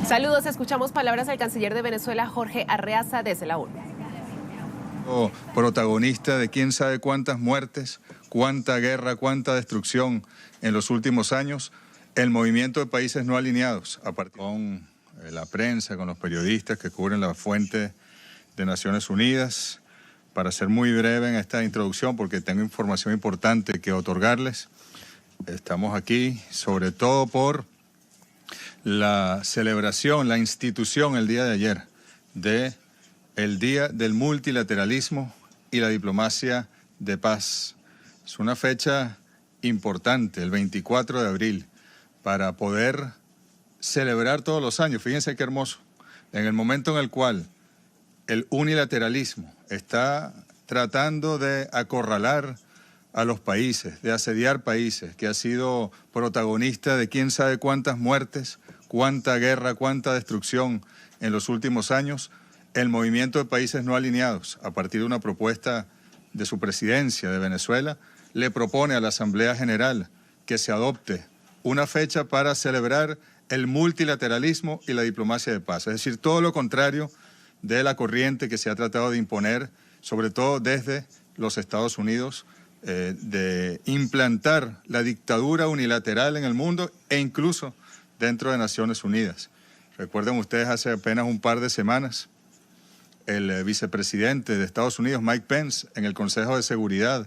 Saludos, escuchamos palabras del canciller de Venezuela, Jorge Arreaza, desde la ONU. Protagonista de quién sabe cuántas muertes, cuánta guerra, cuánta destrucción en los últimos años, el movimiento de países no alineados, a partir con la prensa, con los periodistas que cubren la fuente de Naciones Unidas. Para ser muy breve en esta introducción, porque tengo información importante que otorgarles, estamos aquí sobre todo por la celebración, la institución el día de ayer de el Día del Multilateralismo y la Diplomacia de Paz. Es una fecha importante, el 24 de abril, para poder celebrar todos los años. Fíjense qué hermoso. En el momento en el cual el unilateralismo está tratando de acorralar a los países, de asediar países, que ha sido protagonista de quién sabe cuántas muertes, cuánta guerra, cuánta destrucción en los últimos años, el movimiento de países no alineados, a partir de una propuesta de su presidencia de Venezuela, le propone a la Asamblea General que se adopte una fecha para celebrar el multilateralismo y la diplomacia de paz. Es decir, todo lo contrario de la corriente que se ha tratado de imponer, sobre todo desde los Estados Unidos, de implantar la dictadura unilateral en el mundo e incluso dentro de Naciones Unidas. Recuerden ustedes, hace apenas un par de semanas, el vicepresidente de Estados Unidos, Mike Pence, en el Consejo de Seguridad,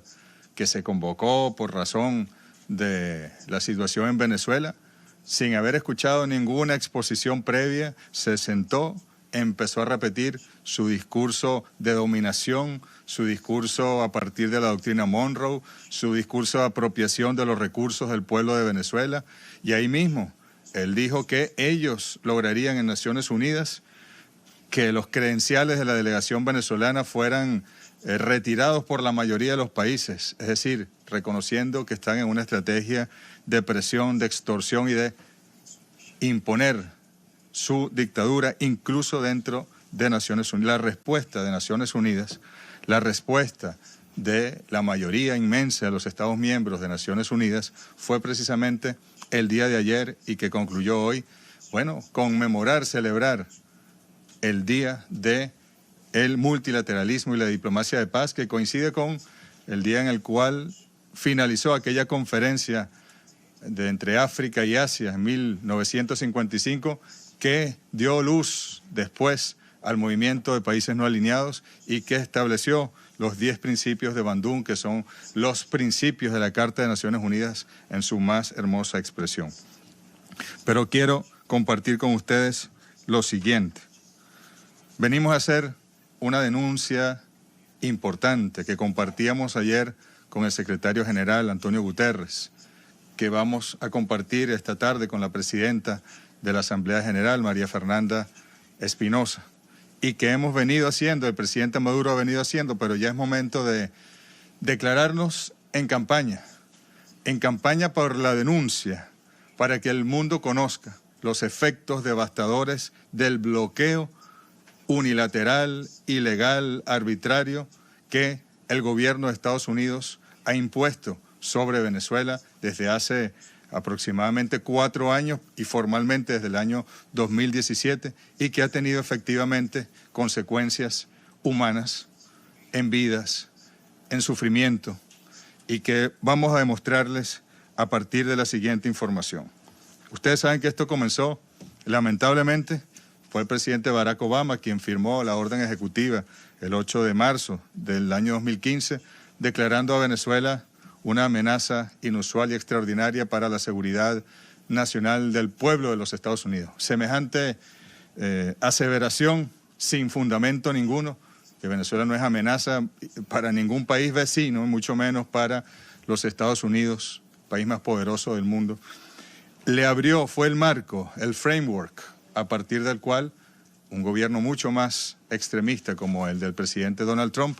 que se convocó por razón de la situación en Venezuela, sin haber escuchado ninguna exposición previa, se sentó, empezó a repetir su discurso de dominación, su discurso a partir de la doctrina Monroe, su discurso de apropiación de los recursos del pueblo de Venezuela, y ahí mismo él dijo que ellos lograrían en Naciones Unidas que los credenciales de la delegación venezolana fueran retirados por la mayoría de los países, es decir, reconociendo que están en una estrategia de presión, de extorsión y de imponer su dictadura incluso dentro de Naciones Unidas. La respuesta de Naciones Unidas, la respuesta de la mayoría inmensa de los Estados miembros de Naciones Unidas fue precisamente el día de ayer y que concluyó hoy, bueno, conmemorar, celebrar el Día de el Multilateralismo y la Diplomacia de Paz, que coincide con el día en el cual finalizó aquella conferencia entre África y Asia en 1955, que dio luz después al movimiento de países no alineados y que estableció los 10 principios de Bandung, que son los principios de la Carta de Naciones Unidas en su más hermosa expresión. Pero quiero compartir con ustedes lo siguiente. Venimos a hacer una denuncia importante que compartíamos ayer con el secretario general, Antonio Guterres, que vamos a compartir esta tarde con la presidenta de la Asamblea General, María Fernanda Espinosa, y que hemos venido haciendo, el presidente Maduro ha venido haciendo, pero ya es momento de declararnos en campaña por la denuncia, para que el mundo conozca los efectos devastadores del bloqueo unilateral, ilegal, arbitrario que el gobierno de Estados Unidos ha impuesto sobre Venezuela desde hace aproximadamente 4 años y formalmente desde el año 2017 y que ha tenido efectivamente consecuencias humanas en vidas, en sufrimiento y que vamos a demostrarles a partir de la siguiente información. Ustedes saben que esto comenzó, lamentablemente, fue el presidente Barack Obama quien firmó la orden ejecutiva el 8 de marzo del año 2015, declarando a Venezuela una amenaza inusual y extraordinaria para la seguridad nacional del pueblo de los Estados Unidos. Semejante aseveración sin fundamento ninguno, que Venezuela no es amenaza para ningún país vecino, mucho menos para los Estados Unidos, país más poderoso del mundo, fue el marco, el framework, a partir del cual un gobierno mucho más extremista como el del presidente Donald Trump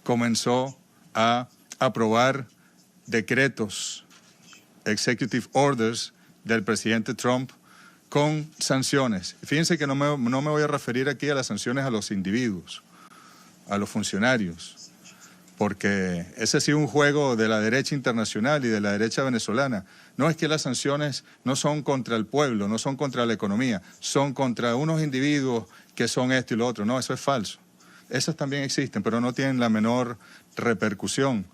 comenzó a aprobar decretos, executive orders del presidente Trump con sanciones. Fíjense que no me voy a referir aquí a las sanciones a los individuos, a los funcionarios, porque ese ha sido un juego de la derecha internacional y de la derecha venezolana. No es que las sanciones no son contra el pueblo, no son contra la economía, son contra unos individuos que son esto y lo otro. No, eso es falso. Esas también existen, pero no tienen la menor repercusión,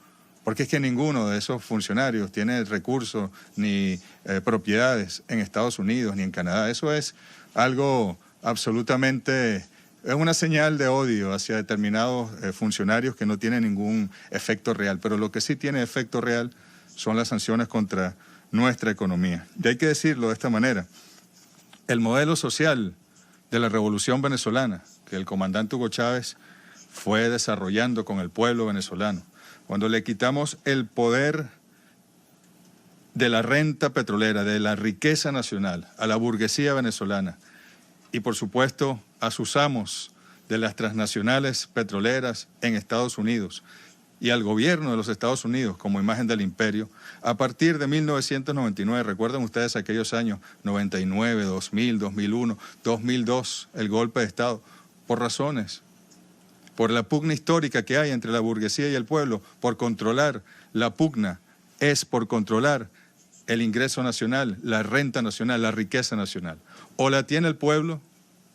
porque es que ninguno de esos funcionarios tiene recursos ni propiedades en Estados Unidos ni en Canadá. Eso es algo absolutamente... Es una señal de odio hacia determinados funcionarios que no tiene ningún efecto real, pero lo que sí tiene efecto real son las sanciones contra nuestra economía. Y hay que decirlo de esta manera. El modelo social de la Revolución Venezolana, que el comandante Hugo Chávez fue desarrollando con el pueblo venezolano, cuando le quitamos el poder de la renta petrolera, de la riqueza nacional, a la burguesía venezolana, y por supuesto a sus amos de las transnacionales petroleras en Estados Unidos y al gobierno de los Estados Unidos como imagen del imperio, a partir de 1999, recuerdan ustedes aquellos años 99, 2000, 2001, 2002, el golpe de Estado, por razones, por la pugna histórica que hay entre la burguesía y el pueblo, por controlar, la pugna es por controlar el ingreso nacional, la renta nacional, la riqueza nacional. O la tiene el pueblo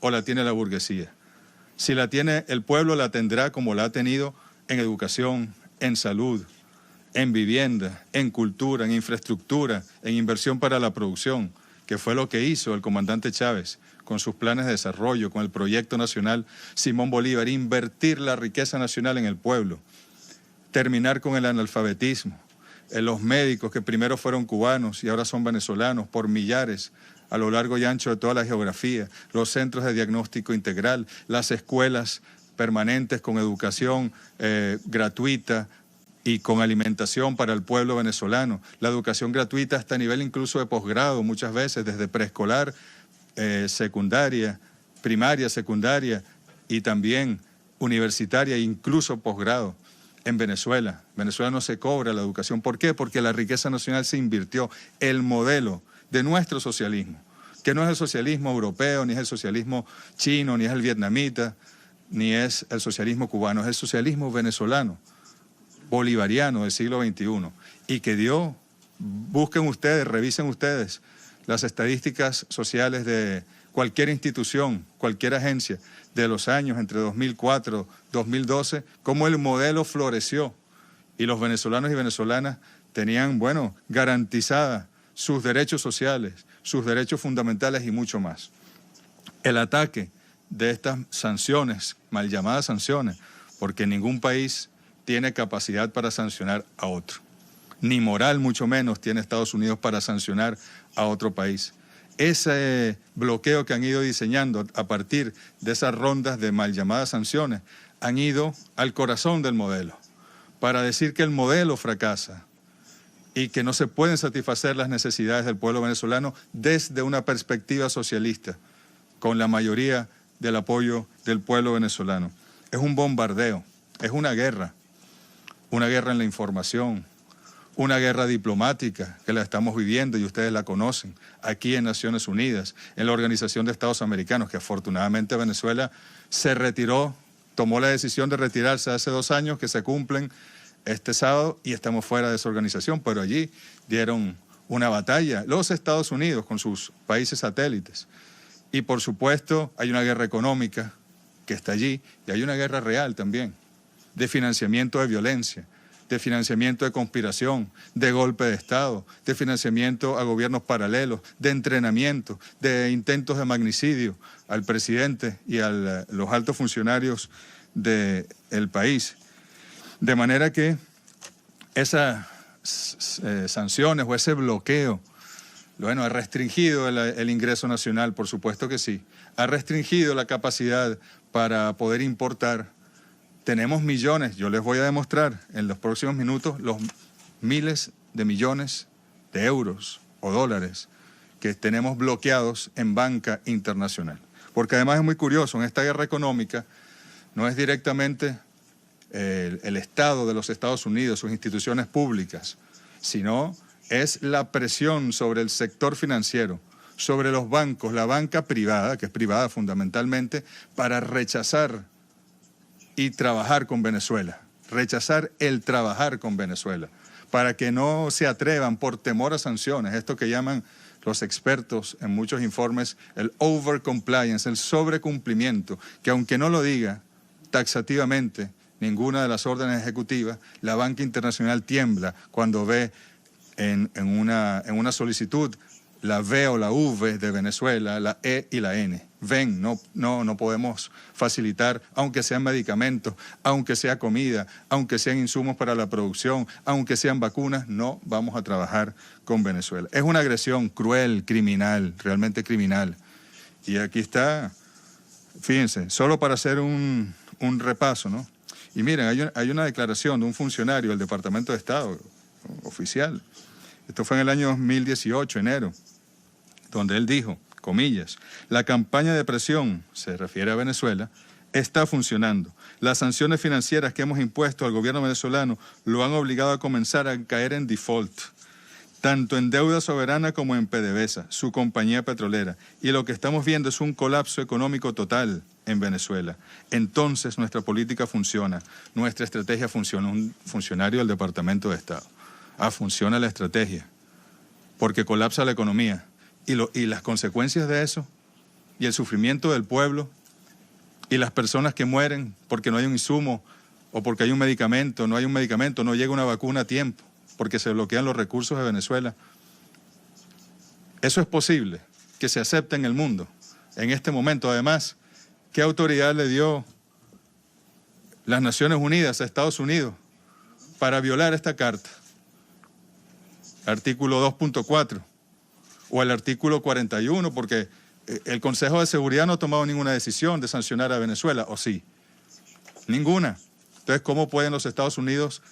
o la tiene la burguesía. Si la tiene el pueblo, la tendrá como la ha tenido en educación, en salud, en vivienda, en cultura, en infraestructura, en inversión para la producción, que fue lo que hizo el comandante Chávez con sus planes de desarrollo, con el proyecto nacional Simón Bolívar, invertir la riqueza nacional en el pueblo, terminar con el analfabetismo, los médicos que primero fueron cubanos y ahora son venezolanos por millares a lo largo y ancho de toda la geografía, los centros de diagnóstico integral, las escuelas permanentes con educación gratuita y con alimentación para el pueblo venezolano, la educación gratuita hasta nivel incluso de posgrado, muchas veces desde preescolar, secundaria, primaria, secundaria y también universitaria e incluso posgrado. En Venezuela no se cobra la educación. ¿Por qué? Porque la riqueza nacional se invirtió. El modelo de nuestro socialismo, que no es el socialismo europeo, ni es el socialismo chino, ni es el vietnamita, ni es el socialismo cubano, es el socialismo venezolano, bolivariano del siglo XXI, y que dio, busquen ustedes, revisen ustedes las estadísticas sociales de cualquier institución, cualquier agencia, de los años entre 2004 y 2012, cómo el modelo floreció y los venezolanos y venezolanas tenían, bueno, garantizadas sus derechos sociales, sus derechos fundamentales y mucho más. El ataque de estas sanciones, mal llamadas sanciones, porque ningún país tiene capacidad para sancionar a otro, ni moral mucho menos tiene Estados Unidos para sancionar a otro país. Ese bloqueo que han ido diseñando a partir de esas rondas de mal llamadas sanciones han ido al corazón del modelo, para decir que el modelo fracasa y que no se pueden satisfacer las necesidades del pueblo venezolano desde una perspectiva socialista, con la mayoría del apoyo del pueblo venezolano. Es un bombardeo, es una guerra en la información, una guerra diplomática que la estamos viviendo y ustedes la conocen, aquí en Naciones Unidas, en la Organización de Estados Americanos, que afortunadamente Venezuela se retiró, tomó la decisión de retirarse hace 2 años, que se cumplen este sábado, y estamos fuera de esa organización, pero allí dieron una batalla los Estados Unidos con sus países satélites. Y por supuesto hay una guerra económica que está allí, y hay una guerra real también, de financiamiento de violencia, de financiamiento de conspiración, de golpe de Estado, de financiamiento a gobiernos paralelos, de entrenamiento, de intentos de magnicidio al presidente y a los altos funcionarios del país. De manera que esas sanciones o ese bloqueo, bueno, ha restringido el ingreso nacional, por supuesto que sí, ha restringido la capacidad para poder importar. Tenemos millones, yo les voy a demostrar en los próximos minutos los miles de millones de euros o dólares que tenemos bloqueados en banca internacional. Porque además es muy curioso, en esta guerra económica no es directamente el Estado de los Estados Unidos, sus instituciones públicas, sino es la presión sobre el sector financiero, sobre los bancos, la banca privada, que es privada fundamentalmente, para rechazar y trabajar con Venezuela, rechazar el trabajar con Venezuela, para que no se atrevan por temor a sanciones, esto que llaman los expertos en muchos informes el overcompliance, el sobrecumplimiento, que aunque no lo diga taxativamente ninguna de las órdenes ejecutivas, la banca internacional tiembla cuando ve en una solicitud la V o la V de Venezuela, la E y la N. Ven, no podemos facilitar, aunque sean medicamentos, aunque sea comida, aunque sean insumos para la producción, aunque sean vacunas, no vamos a trabajar con Venezuela. Es una agresión cruel, criminal, realmente criminal. Y aquí está, fíjense, solo para hacer un repaso, ¿no? Y miren, hay una declaración de un funcionario del Departamento de Estado, oficial. Esto fue en el año 2018, enero, donde él dijo, comillas, la campaña de presión, se refiere a Venezuela, está funcionando. Las sanciones financieras que hemos impuesto al gobierno venezolano lo han obligado a comenzar a caer en default, tanto en deuda soberana como en PDVSA, su compañía petrolera. Y lo que estamos viendo es un colapso económico total en Venezuela. Entonces nuestra política funciona, nuestra estrategia funciona. Un funcionario del Departamento de Estado. Funciona la estrategia, porque colapsa la economía. Y las consecuencias de eso, y el sufrimiento del pueblo, y las personas que mueren porque no hay un insumo, o porque hay un medicamento, no hay un medicamento, no llega una vacuna a tiempo, porque se bloquean los recursos de Venezuela. Eso es posible, que se acepte en el mundo, en este momento. Además, ¿qué autoridad le dio las Naciones Unidas a Estados Unidos para violar esta carta? Artículo 2.4. O el artículo 41, porque el Consejo de Seguridad no ha tomado ninguna decisión de sancionar a Venezuela, ¿o sí? Ninguna. Entonces, ¿cómo pueden los Estados Unidos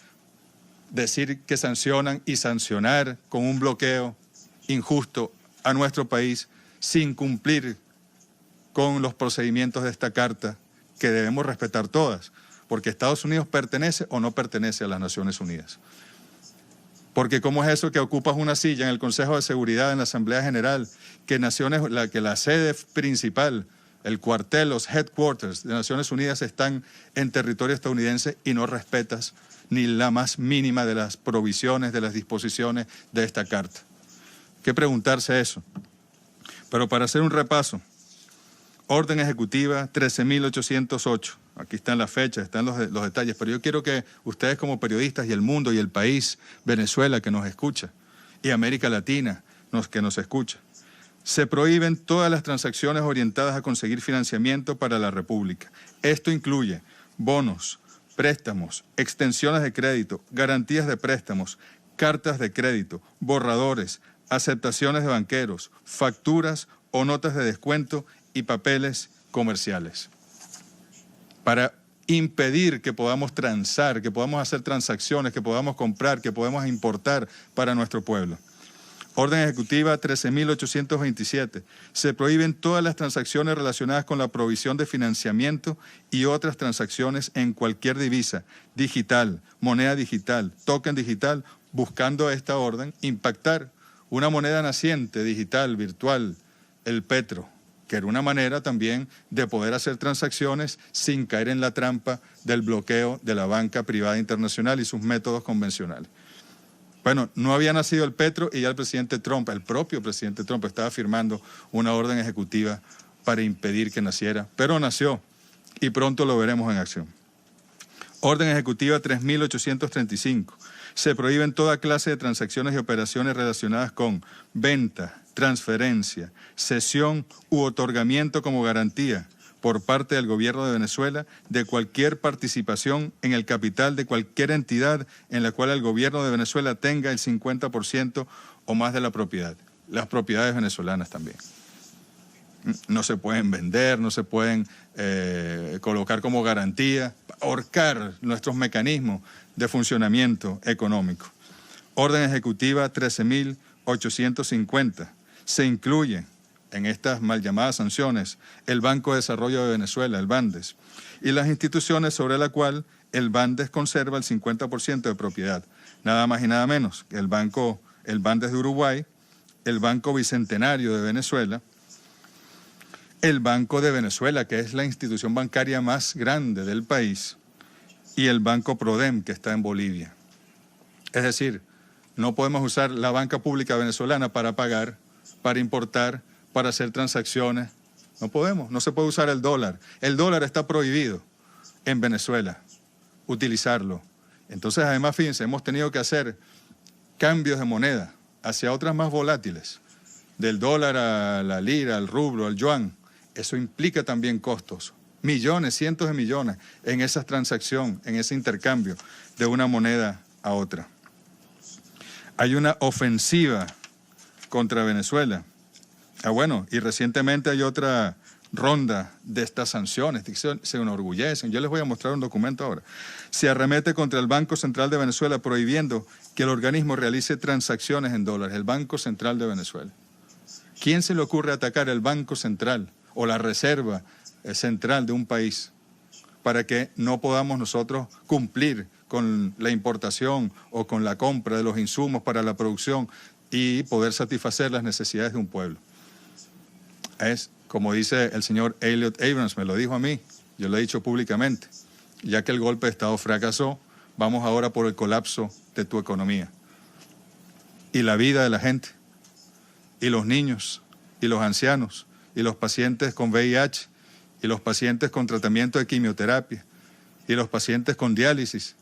decir que sancionan y sancionar con un bloqueo injusto a nuestro país sin cumplir con los procedimientos de esta carta que debemos respetar todas? Porque Estados Unidos pertenece o no pertenece a las Naciones Unidas. Porque ¿cómo es eso que ocupas una silla en el Consejo de Seguridad, en la Asamblea General, que la sede principal, el cuartel, los headquarters de Naciones Unidas están en territorio estadounidense y no respetas ni la más mínima de las provisiones, de las disposiciones de esta carta? Hay que preguntarse eso. Pero para hacer un repaso, orden ejecutiva 13.808. Aquí están las fechas, están los detalles, pero yo quiero que ustedes como periodistas y el mundo y el país, Venezuela que nos escucha, y América Latina que nos escucha, se prohíben todas las transacciones orientadas a conseguir financiamiento para la República. Esto incluye bonos, préstamos, extensiones de crédito, garantías de préstamos, cartas de crédito, borradores, aceptaciones de banqueros, facturas o notas de descuento y papeles comerciales, para impedir que podamos transar, que podamos hacer transacciones, que podamos comprar, que podamos importar para nuestro pueblo. Orden ejecutiva 13.827. Se prohíben todas las transacciones relacionadas con la provisión de financiamiento y otras transacciones en cualquier divisa, digital, moneda digital, token digital, buscando esta orden impactar una moneda naciente, digital, virtual, el petro, que era una manera también de poder hacer transacciones sin caer en la trampa del bloqueo de la banca privada internacional y sus métodos convencionales. Bueno, no había nacido el petro y ya el presidente Trump, el propio presidente Trump, estaba firmando una orden ejecutiva para impedir que naciera, pero nació y pronto lo veremos en acción. Orden ejecutiva 3.835. Se prohíben toda clase de transacciones y operaciones relacionadas con venta, transferencia, cesión u otorgamiento como garantía por parte del gobierno de Venezuela de cualquier participación en el capital de cualquier entidad en la cual el gobierno de Venezuela tenga el 50% o más de la propiedad. Las propiedades venezolanas también. No se pueden vender, no se pueden colocar como garantía, ahorcar nuestros mecanismos de funcionamiento económico. Orden ejecutiva 13.850. Se incluye en estas mal llamadas sanciones el Banco de Desarrollo de Venezuela, el BANDES, y las instituciones sobre la cual el BANDES conserva el 50% de propiedad. Nada más y nada menos que el BANDES de Uruguay, el Banco Bicentenario de Venezuela, el Banco de Venezuela, que es la institución bancaria más grande del país, y el Banco Prodem, que está en Bolivia. Es decir, no podemos usar la banca pública venezolana para pagar, para importar, para hacer transacciones. No podemos, no se puede usar el dólar. El dólar está prohibido en Venezuela, utilizarlo. Entonces, además, fíjense, hemos tenido que hacer cambios de moneda hacia otras más volátiles, del dólar a la lira, al rublo, al yuan. Eso implica también costos, millones, cientos de millones en esa transacción, en ese intercambio de una moneda a otra. Hay una ofensiva contra Venezuela. Bueno, y recientemente hay otra ronda de estas sanciones, se enorgullecen. Yo les voy a mostrar un documento ahora. Se arremete contra el Banco Central de Venezuela prohibiendo que el organismo realice transacciones en dólares, el Banco Central de Venezuela. ¿Quién se le ocurre atacar el Banco Central o la Reserva Central de un país para que no podamos nosotros cumplir con la importación o con la compra de los insumos para la producción y poder satisfacer las necesidades de un pueblo? Es, como dice el señor Elliot Abrams, me lo dijo a mí, yo lo he dicho públicamente, ya que el golpe de Estado fracasó, vamos ahora por el colapso de tu economía y la vida de la gente, y los niños, y los ancianos, y los pacientes con VIH, y los pacientes con tratamiento de quimioterapia, y los pacientes con diálisis,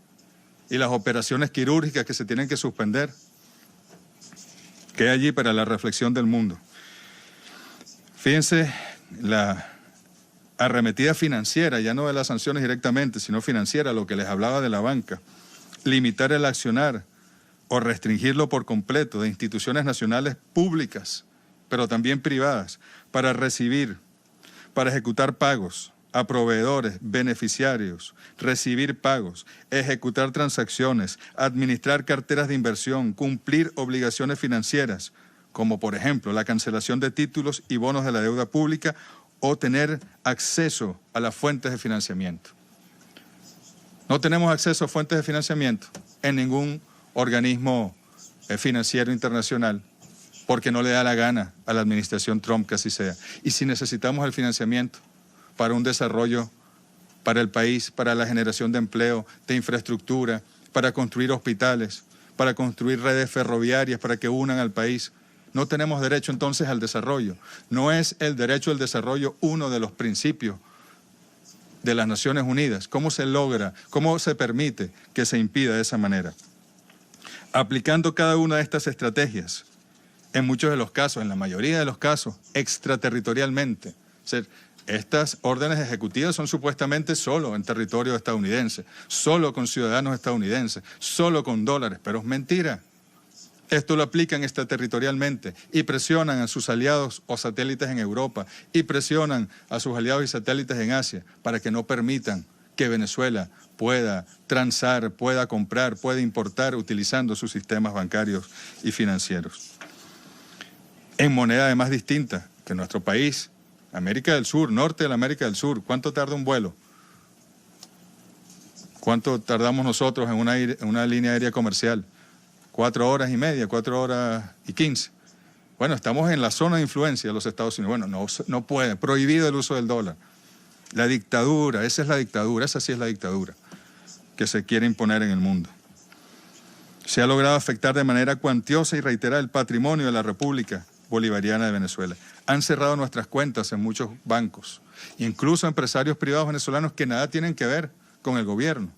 y las operaciones quirúrgicas que se tienen que suspender. ¿Qué hay allí para la reflexión del mundo? Fíjense, la arremetida financiera, ya no de las sanciones directamente, sino financiera, lo que les hablaba de la banca, limitar el accionar o restringirlo por completo de instituciones nacionales públicas, pero también privadas, para recibir, para ejecutar pagos a proveedores, beneficiarios, recibir pagos, ejecutar transacciones, administrar carteras de inversión, cumplir obligaciones financieras, como por ejemplo la cancelación de títulos y bonos de la deuda pública o tener acceso a las fuentes de financiamiento. No tenemos acceso a fuentes de financiamiento en ningún organismo financiero internacional porque no le da la gana a la administración Trump que así sea. Y si necesitamos el financiamiento para un desarrollo para el país, para la generación de empleo, de infraestructura, para construir hospitales, para construir redes ferroviarias para que unan al país, no tenemos derecho entonces al desarrollo. ¿No es el derecho al desarrollo uno de los principios de las Naciones Unidas? ¿Cómo se logra, cómo se permite que se impida de esa manera? Aplicando cada una de estas estrategias, en muchos de los casos, en la mayoría de los casos, extraterritorialmente. Es decir, estas órdenes ejecutivas son supuestamente solo en territorio estadounidense, solo con ciudadanos estadounidenses, solo con dólares, pero es mentira. Esto lo aplican extraterritorialmente y presionan a sus aliados o satélites en Europa y presionan a sus aliados y satélites en Asia para que no permitan que Venezuela pueda transar, pueda comprar, pueda importar utilizando sus sistemas bancarios y financieros. En moneda además distinta que nuestro país, América del Sur, norte de la América del Sur, ¿cuánto tarda un vuelo? ¿Cuánto tardamos nosotros en una línea aérea comercial? 4 horas y media, 4 horas y 15. Bueno, estamos en la zona de influencia de los Estados Unidos. Bueno, no puede, prohibido el uso del dólar. La dictadura, esa es la dictadura, esa sí es la dictadura que se quiere imponer en el mundo. Se ha logrado afectar de manera cuantiosa y reiterada el patrimonio de la República Bolivariana de Venezuela. Han cerrado nuestras cuentas en muchos bancos, incluso empresarios privados venezolanos que nada tienen que ver con el gobierno,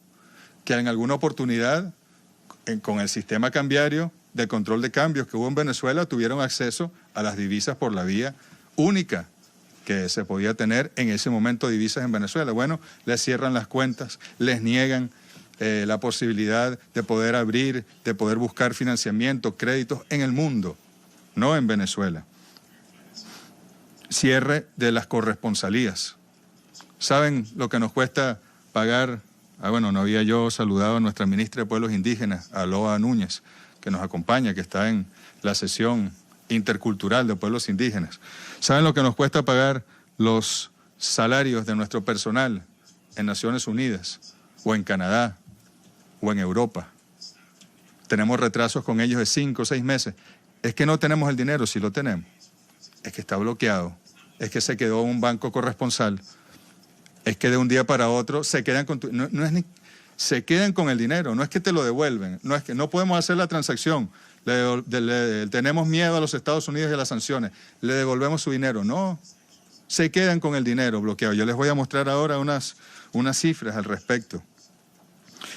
que en alguna oportunidad con el sistema cambiario de control de cambios que hubo en Venezuela, tuvieron acceso a las divisas por la vía única que se podía tener en ese momento divisas en Venezuela. Bueno, les cierran las cuentas, les niegan la posibilidad de poder abrir, de poder buscar financiamiento, créditos en el mundo, no en Venezuela. Cierre de las corresponsalías. ¿Saben lo que nos cuesta pagar? Bueno, no había yo saludado a nuestra ministra de Pueblos Indígenas, a Loa Núñez, que nos acompaña, que está en la sesión intercultural de pueblos indígenas. ¿Saben lo que nos cuesta pagar los salarios de nuestro personal en Naciones Unidas, o en Canadá, o en Europa? Tenemos retrasos con ellos de 5 o 6 meses. Es que no tenemos el dinero, sí lo tenemos. Es que está bloqueado, es que se quedó un banco corresponsal. Es que de un día para otro se quedan con se queden con el dinero, no es que te lo devuelven, no es que no podemos hacer la transacción, tenemos miedo a los Estados Unidos y a las sanciones, le devolvemos su dinero, no, se quedan con el dinero bloqueado. Yo les voy a mostrar ahora unas cifras al respecto.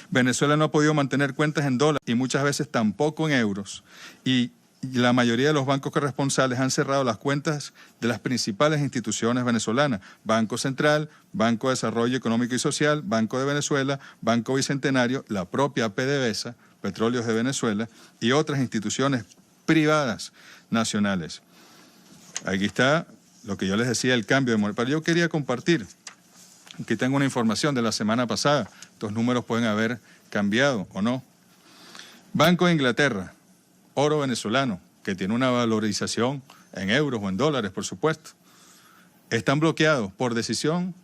Venezuela no ha podido mantener cuentas en dólares y muchas veces tampoco en euros, y la mayoría de los bancos corresponsales han cerrado las cuentas de las principales instituciones venezolanas: Banco Central, Banco de Desarrollo Económico y Social, Banco de Venezuela, Banco Bicentenario, la propia PDVSA, Petróleos de Venezuela, y otras instituciones privadas nacionales. Aquí está lo que yo les decía, el cambio de moneda. Pero yo quería compartir, aquí tengo una información de la semana pasada, estos números pueden haber cambiado o no. Banco de Inglaterra, oro venezolano, que tiene una valorización en euros o en dólares, por supuesto, están bloqueados por decisión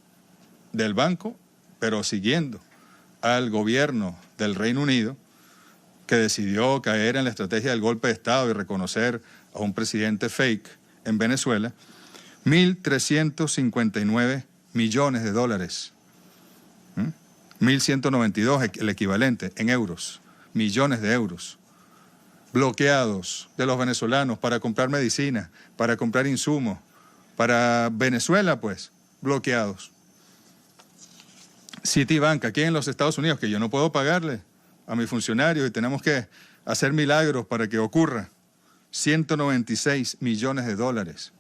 del banco, pero siguiendo al gobierno del Reino Unido, que decidió caer en la estrategia del golpe de Estado y reconocer a un presidente fake en Venezuela. 1.359 millones de dólares. 1.192 el equivalente en euros, millones de euros, bloqueados de los venezolanos para comprar medicinas, para comprar insumos, para Venezuela, pues, bloqueados. Citibank, aquí en los Estados Unidos, que yo no puedo pagarle a mis funcionarios y tenemos que hacer milagros para que ocurra, 196 millones de dólares.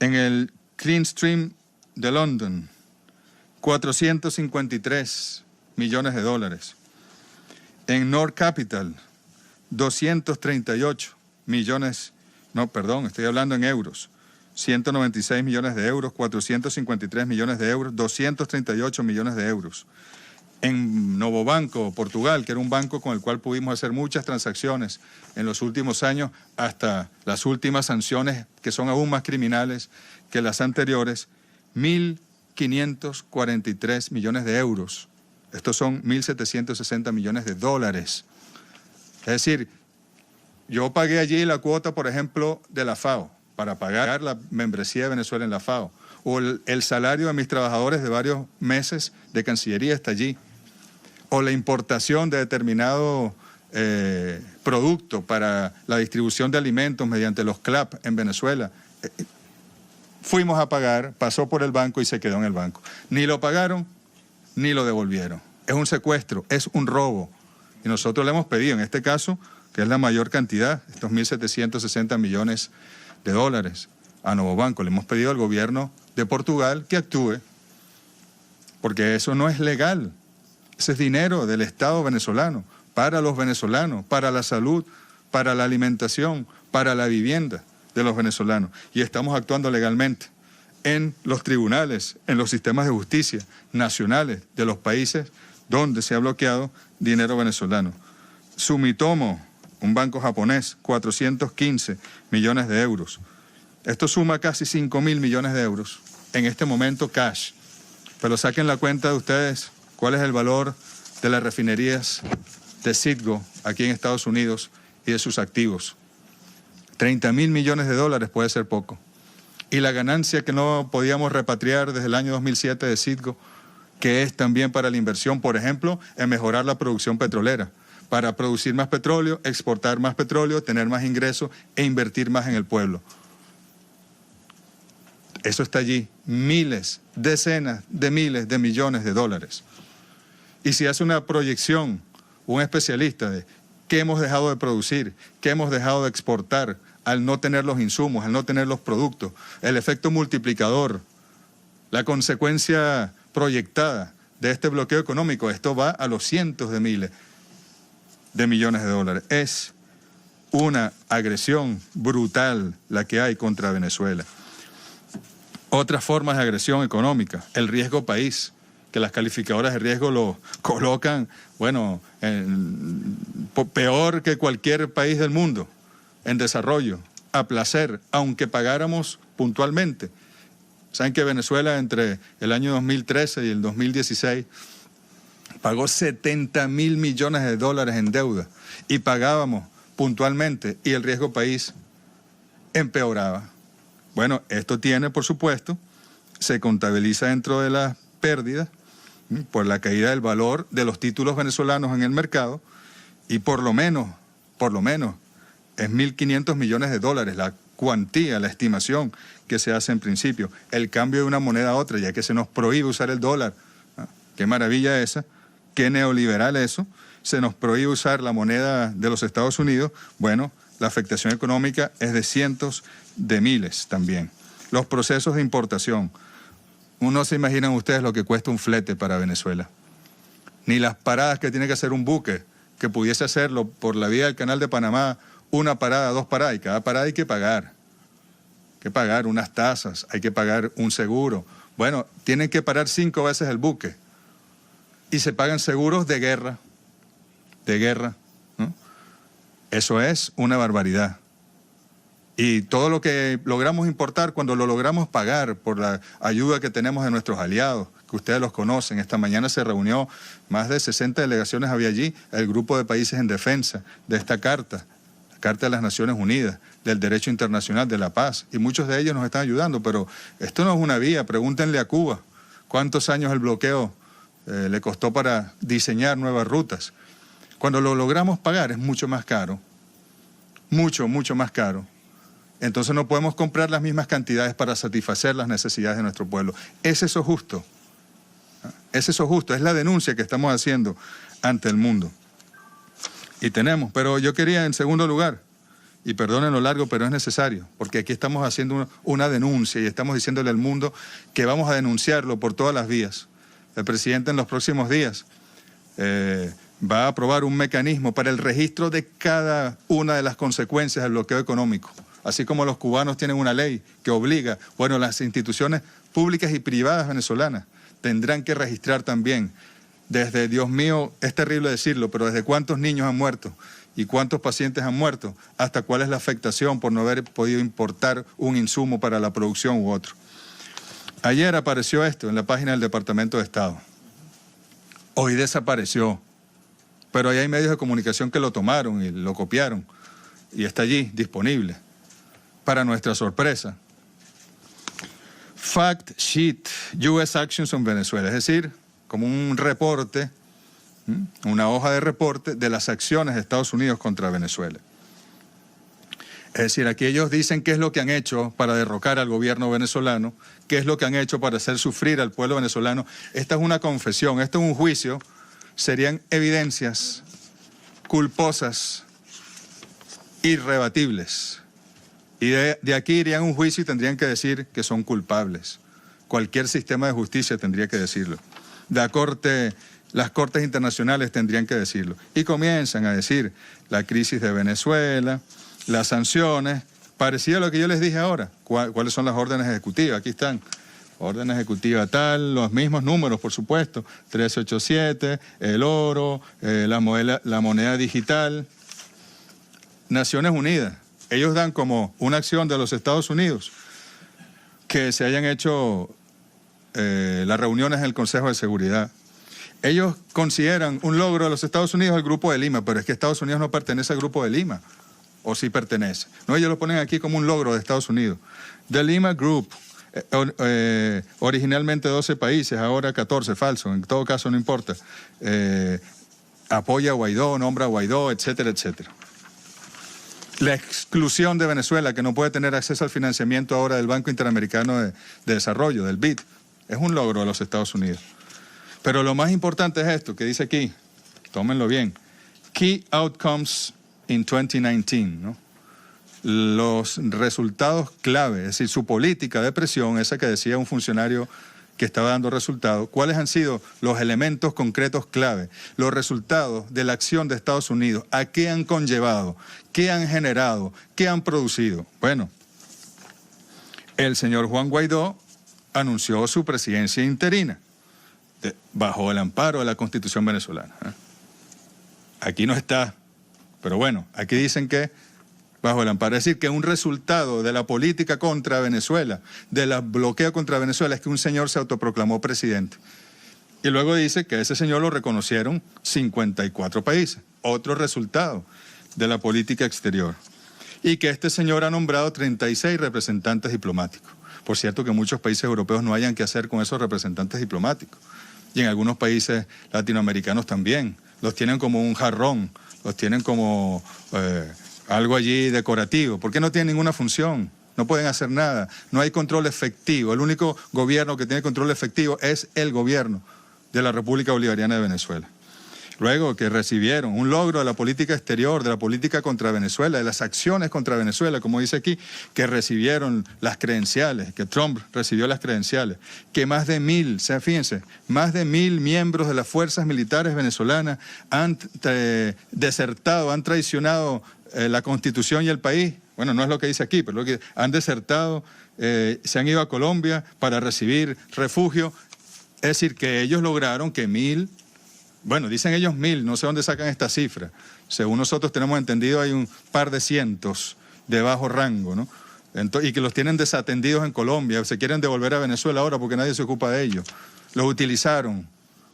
En el Clean Stream de London, 453 millones de dólares. En North Capital, 238 millones, no, perdón, estoy hablando en euros, 196 millones de euros, 453 millones de euros, 238 millones de euros. En Novo Banco, Portugal, que era un banco con el cual pudimos hacer muchas transacciones en los últimos años, hasta las últimas sanciones que son aún más criminales que las anteriores, 1.543 millones de euros. Estos son 1.760 millones de dólares. Es decir, yo pagué allí la cuota, por ejemplo, de la FAO, para pagar la membresía de Venezuela en la FAO, o el salario de mis trabajadores de varios meses de Cancillería está allí, o la importación de determinado producto para la distribución de alimentos mediante los CLAP en Venezuela. Fuimos a pagar, pasó por el banco y se quedó en el banco. Ni lo pagaron, ni lo devolvieron. Es un secuestro, es un robo. Y nosotros le hemos pedido, en este caso, que es la mayor cantidad, estos 1.760 millones de dólares, a Novo Banco. Le hemos pedido al gobierno de Portugal que actúe, porque eso no es legal. Ese es dinero del Estado venezolano, para los venezolanos, para la salud, para la alimentación, para la vivienda de los venezolanos. Y estamos actuando legalmente en los tribunales, en los sistemas de justicia nacionales de los países donde se ha bloqueado dinero venezolano. Sumitomo, un banco japonés, 415 millones de euros. Esto suma casi 5.000 millones de euros en este momento cash. Pero saquen la cuenta de ustedes cuál es el valor de las refinerías de Citgo aquí en Estados Unidos y de sus activos. 30.000 millones de dólares puede ser poco. Y la ganancia que no podíamos repatriar desde el año 2007 de Citgo, que es también para la inversión, por ejemplo, en mejorar la producción petrolera, para producir más petróleo, exportar más petróleo, tener más ingresos e invertir más en el pueblo. Eso está allí, miles, decenas de miles de millones de dólares. Y si hace una proyección, un especialista de qué hemos dejado de producir, qué hemos dejado de exportar al no tener los insumos, al no tener los productos, el efecto multiplicador, la consecuencia proyectada de este bloqueo económico, esto va a los cientos de miles de millones de dólares. Es una agresión brutal la que hay contra Venezuela. Otras formas de agresión económica, el riesgo país, que las calificadoras de riesgo lo colocan, bueno, peor que cualquier país del mundo, en desarrollo, a placer, aunque pagáramos puntualmente. Saben que Venezuela entre el año 2013 y el 2016 pagó 70.000 millones de dólares en deuda y pagábamos puntualmente y el riesgo país empeoraba. Bueno, esto tiene, por supuesto, se contabiliza dentro de las pérdidas por la caída del valor de los títulos venezolanos en el mercado, y por lo menos, es 1.500 millones de dólares la cuantía, la estimación que se hace en principio. El cambio de una moneda a otra, ya que se nos prohíbe usar el dólar. Qué maravilla esa, qué neoliberal eso. Se nos prohíbe usar la moneda de los Estados Unidos. Bueno, la afectación económica es de cientos de miles también. Los procesos de importación. No se imaginan ustedes lo que cuesta un flete para Venezuela. Ni las paradas que tiene que hacer un buque, que pudiese hacerlo por la vía del Canal de Panamá, una parada, dos paradas, y cada parada hay que pagar. Hay que pagar unas tasas, hay que pagar un seguro. Bueno, tienen que parar 5 veces el buque. Y se pagan seguros de guerra, ¿no? Eso es una barbaridad. Y todo lo que logramos importar, cuando lo logramos pagar por la ayuda que tenemos de nuestros aliados, que ustedes los conocen. Esta mañana se reunió, más de 60 delegaciones había allí, el grupo de países en defensa de esta carta, la Carta de las Naciones Unidas, del Derecho Internacional, de la Paz, y muchos de ellos nos están ayudando, pero esto no es una vía. Pregúntenle a Cuba cuántos años el bloqueo le costó para diseñar nuevas rutas. Cuando lo logramos pagar es mucho más caro, mucho más caro. Entonces no podemos comprar las mismas cantidades para satisfacer las necesidades de nuestro pueblo. ¿Es eso justo? ¿Es eso justo? Es la denuncia que estamos haciendo ante el mundo. Y tenemos, pero yo quería en segundo lugar, y perdonen lo largo, pero es necesario, porque aquí estamos haciendo una denuncia y estamos diciéndole al mundo que vamos a denunciarlo por todas las vías. El presidente en los próximos días va a aprobar un mecanismo para el registro de cada una de las consecuencias del bloqueo económico. Así como los cubanos tienen una ley que obliga, bueno, las instituciones públicas y privadas venezolanas tendrán que registrar también, desde, Dios mío, es terrible decirlo, pero desde cuántos niños han muerto y cuántos pacientes han muerto, hasta cuál es la afectación por no haber podido importar un insumo para la producción u otro. Ayer apareció esto en la página del Departamento de Estado. Hoy desapareció, pero ahí hay medios de comunicación que lo tomaron y lo copiaron y está allí disponible. Para nuestra sorpresa, Fact Sheet, U.S. Actions on Venezuela, es decir, como un reporte, una hoja de reporte de las acciones de Estados Unidos contra Venezuela. Es decir, aquí ellos dicen qué es lo que han hecho para derrocar al gobierno venezolano, qué es lo que han hecho para hacer sufrir al pueblo venezolano. Esta es una confesión, esto es un juicio, serían evidencias culposas, irrebatibles. Y de aquí irían a un juicio y tendrían que decir que son culpables. Cualquier sistema de justicia tendría que decirlo. Las cortes internacionales tendrían que decirlo. Y comienzan a decir la crisis de Venezuela, las sanciones, parecido a lo que yo les dije ahora. ¿Cuáles son las órdenes ejecutivas? Aquí están. Orden ejecutiva tal, los mismos números, por supuesto. 1387, el oro, la moneda digital. Naciones Unidas. Ellos dan como una acción de los Estados Unidos que se hayan hecho las reuniones en el Consejo de Seguridad. Ellos consideran un logro de los Estados Unidos el Grupo de Lima, pero es que Estados Unidos no pertenece al Grupo de Lima. ¿O sí pertenece? No, ellos lo ponen aquí como un logro de Estados Unidos. The Lima Group, originalmente 12 países, ahora 14, falso, en todo caso no importa. Apoya a Guaidó, nombra a Guaidó, etcétera, etcétera. La exclusión de Venezuela, que no puede tener acceso al financiamiento ahora del Banco Interamericano de Desarrollo, del BID, es un logro de los Estados Unidos. Pero lo más importante es esto, que dice aquí, tómenlo bien, Key Outcomes in 2019, ¿no? Los resultados clave, es decir, su política de presión, esa que decía un funcionario que estaba dando resultados, ¿cuáles han sido los elementos concretos clave? Los resultados de la acción de Estados Unidos, ¿a qué han conllevado? ¿Qué han generado? ¿Qué han producido? Bueno, el señor Juan Guaidó anunció su presidencia interina bajo el amparo de la Constitución venezolana. Aquí no está, pero bueno, aquí dicen que bajo el amparo. Es decir, que un resultado de la política contra Venezuela, del bloqueo contra Venezuela, es que un señor se autoproclamó presidente. Y luego dice que ese señor lo reconocieron 54 países. Otro resultado de la política exterior. Y que este señor ha nombrado 36 representantes diplomáticos. Por cierto, que muchos países europeos no hayan qué hacer con esos representantes diplomáticos. y en algunos países latinoamericanos también. Los tienen como un jarrón, los tienen como algo allí decorativo, porque no tienen ninguna función, no pueden hacer nada, no hay control efectivo. El único gobierno que tiene control efectivo es el gobierno de la República Bolivariana de Venezuela. Luego que recibieron un logro de la política exterior, de la política contra Venezuela, de las acciones contra Venezuela, como dice aquí, que recibieron las credenciales, que Trump recibió las credenciales, que más de 1.000, fíjense, más de 1.000 miembros de las fuerzas militares venezolanas han desertado, han traicionado la Constitución y el país. Bueno, no es lo que dice aquí, pero lo que han desertado, se han ido a Colombia para recibir refugio. Es decir, que ellos lograron que 1.000, bueno, dicen ellos 1.000, no sé dónde sacan esta cifra. Según nosotros tenemos entendido, hay un par de cientos de bajo rango, ¿no? Y que los tienen desatendidos en Colombia, se quieren devolver a Venezuela ahora porque nadie se ocupa de ellos. Los utilizaron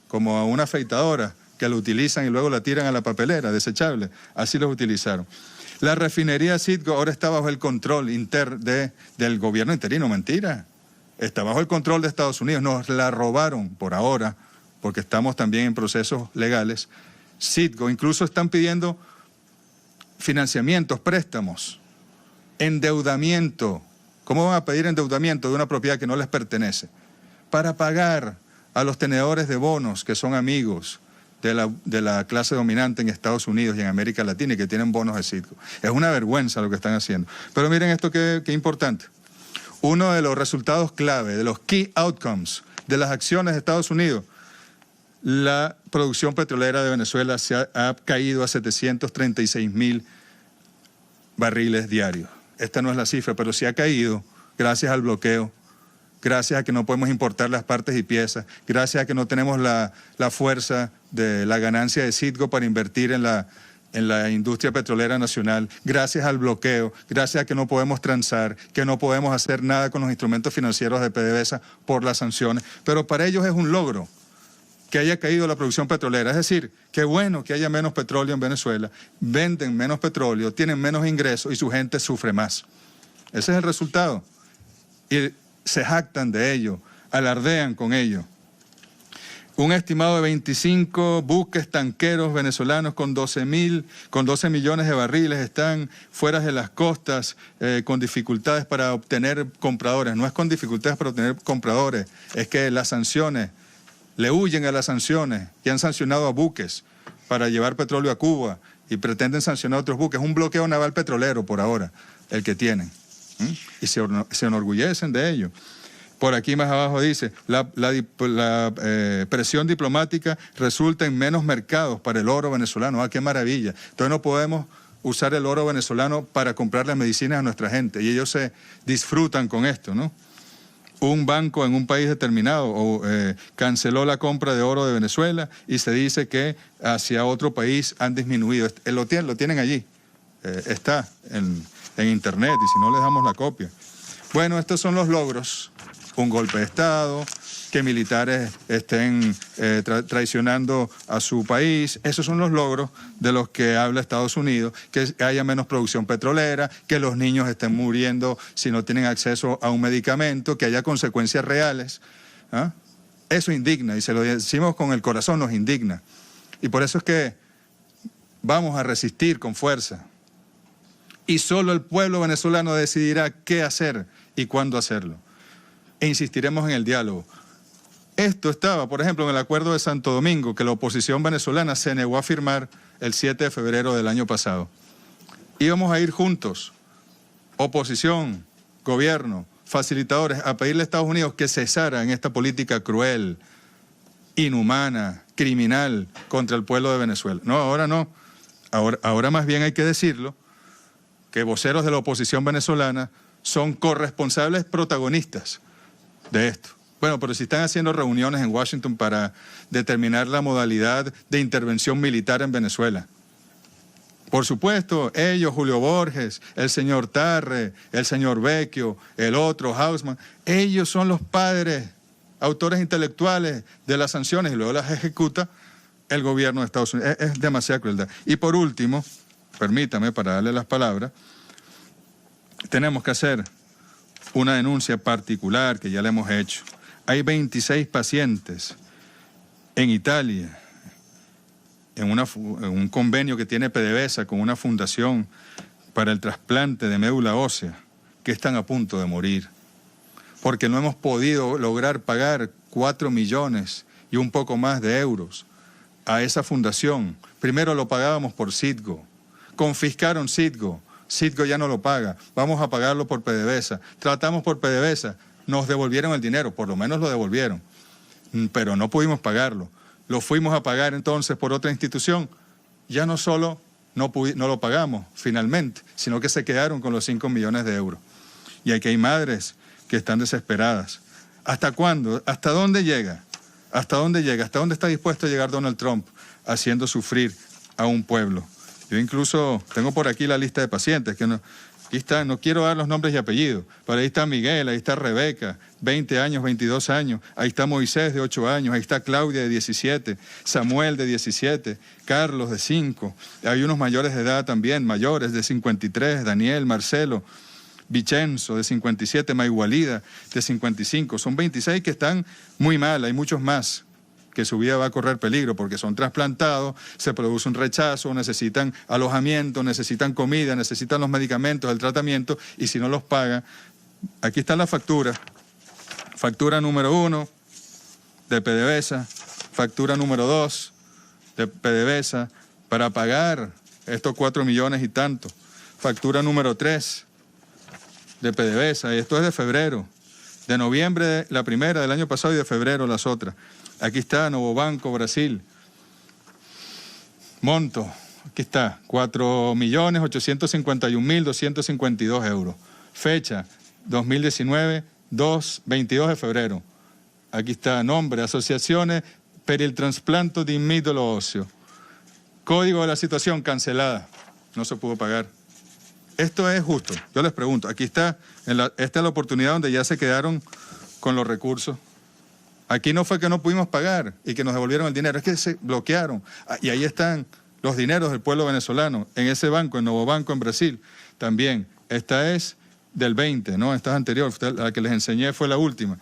como a una afeitadora, que lo utilizan y luego la tiran a la papelera, desechable. Así los utilizaron. La refinería Citgo ahora está bajo el control del gobierno interino. Mentira. Está bajo el control de Estados Unidos. Nos la robaron por ahora, porque estamos también en procesos legales. Citgo, incluso están pidiendo financiamientos, préstamos, endeudamiento. ¿Cómo van a pedir endeudamiento de una propiedad que no les pertenece? Para pagar a los tenedores de bonos que son amigos de la clase dominante en Estados Unidos y en América Latina y que tienen bonos de Citgo. Es una vergüenza lo que están haciendo. Pero miren esto que importante. Uno de los resultados clave, de los key outcomes de las acciones de Estados Unidos, la producción petrolera de Venezuela ha caído a 736.000 barriles diarios. Esta no es la cifra, pero sí ha caído gracias al bloqueo, gracias a que no podemos importar las partes y piezas, gracias a que no tenemos la fuerza de la ganancia de Citgo para invertir en la industria petrolera nacional, gracias al bloqueo, gracias a que no podemos transar, que no podemos hacer nada con los instrumentos financieros de PDVSA por las sanciones. Pero para ellos es un logro que haya caído la producción petrolera. Es decir, qué bueno que haya menos petróleo en Venezuela, venden menos petróleo, tienen menos ingresos y su gente sufre más. Ese es el resultado. Y se jactan de ello, alardean con ello. Un estimado de 25 buques tanqueros venezolanos con 12 millones de barriles están fuera de las costas con dificultades para obtener compradores. No es con dificultades para obtener compradores, es que las sanciones, le huyen a las sanciones y han sancionado a buques para llevar petróleo a Cuba y pretenden sancionar a otros buques. Un bloqueo naval petrolero por ahora, el que tienen. Y se enorgullecen de ello. Por aquí más abajo dice, la presión diplomática resulta en menos mercados para el oro venezolano. ¡Ah, qué maravilla! Entonces no podemos usar el oro venezolano para comprar las medicinas a nuestra gente y ellos se disfrutan con esto, ¿no? Un banco en un país determinado canceló la compra de oro de Venezuela y se dice que hacia otro país han disminuido. Lo tienen allí, está en internet y si no les damos la copia. Bueno, estos son los logros. Un golpe de Estado, que militares estén traicionando a su país. Esos son los logros de los que habla Estados Unidos, que haya menos producción petrolera, que los niños estén muriendo si no tienen acceso a un medicamento, que haya consecuencias reales. ¿Ah? Eso indigna, y se lo decimos con el corazón, nos indigna. Y por eso es que vamos a resistir con fuerza. Y solo el pueblo venezolano decidirá qué hacer y cuándo hacerlo. E insistiremos en el diálogo. Esto estaba, por ejemplo, en el Acuerdo de Santo Domingo, que la oposición venezolana se negó a firmar el 7 de febrero del año pasado. Íbamos a ir juntos, oposición, gobierno, facilitadores, a pedirle a Estados Unidos que cesara en esta política cruel, inhumana, criminal contra el pueblo de Venezuela. No, ahora no. Ahora más bien hay que decirlo, que voceros de la oposición venezolana son corresponsables protagonistas de esto. Bueno, pero si están haciendo reuniones en Washington para determinar la modalidad de intervención militar en Venezuela. Por supuesto, ellos, Julio Borges, el señor Tarre, el señor Vecchio, el otro, Hausman, ellos son los padres, autores intelectuales de las sanciones y luego las ejecuta el gobierno de Estados Unidos. Es demasiada crueldad. Y por último, permítame para darle las palabras, tenemos que hacer una denuncia particular que ya le hemos hecho. Hay 26 pacientes En Italia, en un convenio que tiene PDVSA con una fundación para el trasplante de médula ósea, que están a punto de morir, porque no hemos podido lograr pagar 4 millones y un poco más de euros a esa fundación. Primero lo pagábamos por Citgo, confiscaron Citgo, Citgo ya no lo paga, vamos a pagarlo por PDVSA, tratamos por PDVSA, nos devolvieron el dinero, por lo menos lo devolvieron, pero no pudimos pagarlo. Lo fuimos a pagar entonces por otra institución, ya no solo no lo pagamos finalmente, sino que se quedaron con los 5 millones de euros. Y aquí hay madres que están desesperadas. ¿Hasta cuándo? ¿Hasta dónde llega? ¿Hasta dónde llega? ¿Hasta dónde está dispuesto a llegar Donald Trump haciendo sufrir a un pueblo? Yo incluso tengo por aquí la lista de pacientes, que no, aquí está, no quiero dar los nombres y apellidos, pero ahí está Miguel, ahí está Rebeca, 20 años, 22 años, ahí está Moisés de 8 años, ahí está Claudia de 17, Samuel de 17, Carlos de 5, hay unos mayores de edad también, mayores de 53, Daniel, Marcelo, Vicenzo de 57, Maigualida de 55, son 26 que están muy mal, hay muchos más que su vida va a correr peligro porque son trasplantados, se produce un rechazo, necesitan alojamiento, necesitan comida, necesitan los medicamentos, el tratamiento, y si no los paga, aquí está la factura. Factura número 1 de PDVSA, factura número 2 de PDVSA para pagar estos 4 millones y tanto. Factura número 3 de PDVSA, y esto es de febrero, de noviembre la primera del año pasado y de febrero las otras. Aquí está Novo Banco, Brasil. Monto, aquí está, 4.851.252 euros. Fecha, 2019, 22 de febrero. Aquí está, nombre, Asociaciones per il trasplanto di midolo óseo. Código de la situación, cancelada. No se pudo pagar. Esto es justo. Yo les pregunto, aquí está, esta es la oportunidad donde ya se quedaron con los recursos. Aquí no fue que no pudimos pagar y que nos devolvieron el dinero, es que se bloquearon. Y ahí están los dineros del pueblo venezolano, en ese banco, en Novo Banco, en Brasil. También, esta es del 20, ¿no? Esta es anterior, la que les enseñé fue la última.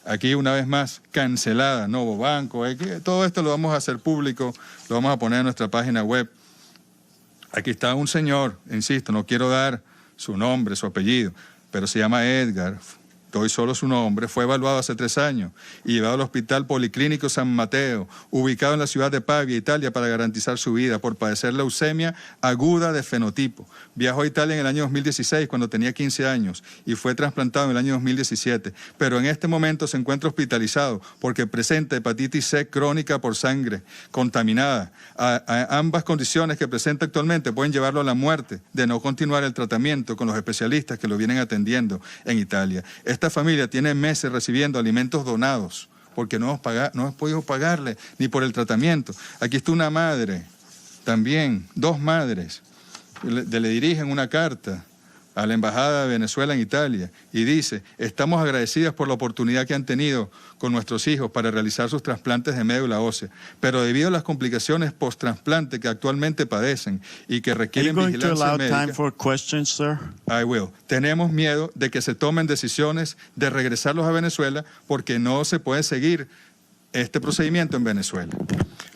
Aquí una vez más, cancelada, Novo Banco. Todo esto lo vamos a hacer público, lo vamos a poner en nuestra página web. Aquí está un señor, insisto, no quiero dar su nombre, su apellido, pero se llama Edgar. Doy solo su nombre, fue evaluado hace 3 años y llevado al Hospital Policlínico San Mateo, ubicado en la ciudad de Pavia, Italia, para garantizar su vida por padecer leucemia aguda de fenotipo. Viajó a Italia en el año 2016 cuando tenía 15 años y fue trasplantado en el año 2017, pero en este momento se encuentra hospitalizado porque presenta hepatitis C crónica por sangre contaminada. Ambas condiciones que presenta actualmente pueden llevarlo a la muerte de no continuar el tratamiento con los especialistas que lo vienen atendiendo en Italia. Esta familia tiene meses recibiendo alimentos donados porque no hemos podido pagarle ni por el tratamiento. Aquí está una madre, también 2 madres, le dirigen una carta a la Embajada de Venezuela en Italia y dice: estamos agradecidas por la oportunidad que han tenido con nuestros hijos para realizar sus trasplantes de médula ósea, pero debido a las complicaciones post-trasplante que actualmente padecen y que requieren vigilancia médica, I will. Tenemos miedo de que se tomen decisiones de regresarlos a Venezuela porque no se puede seguir este procedimiento en Venezuela.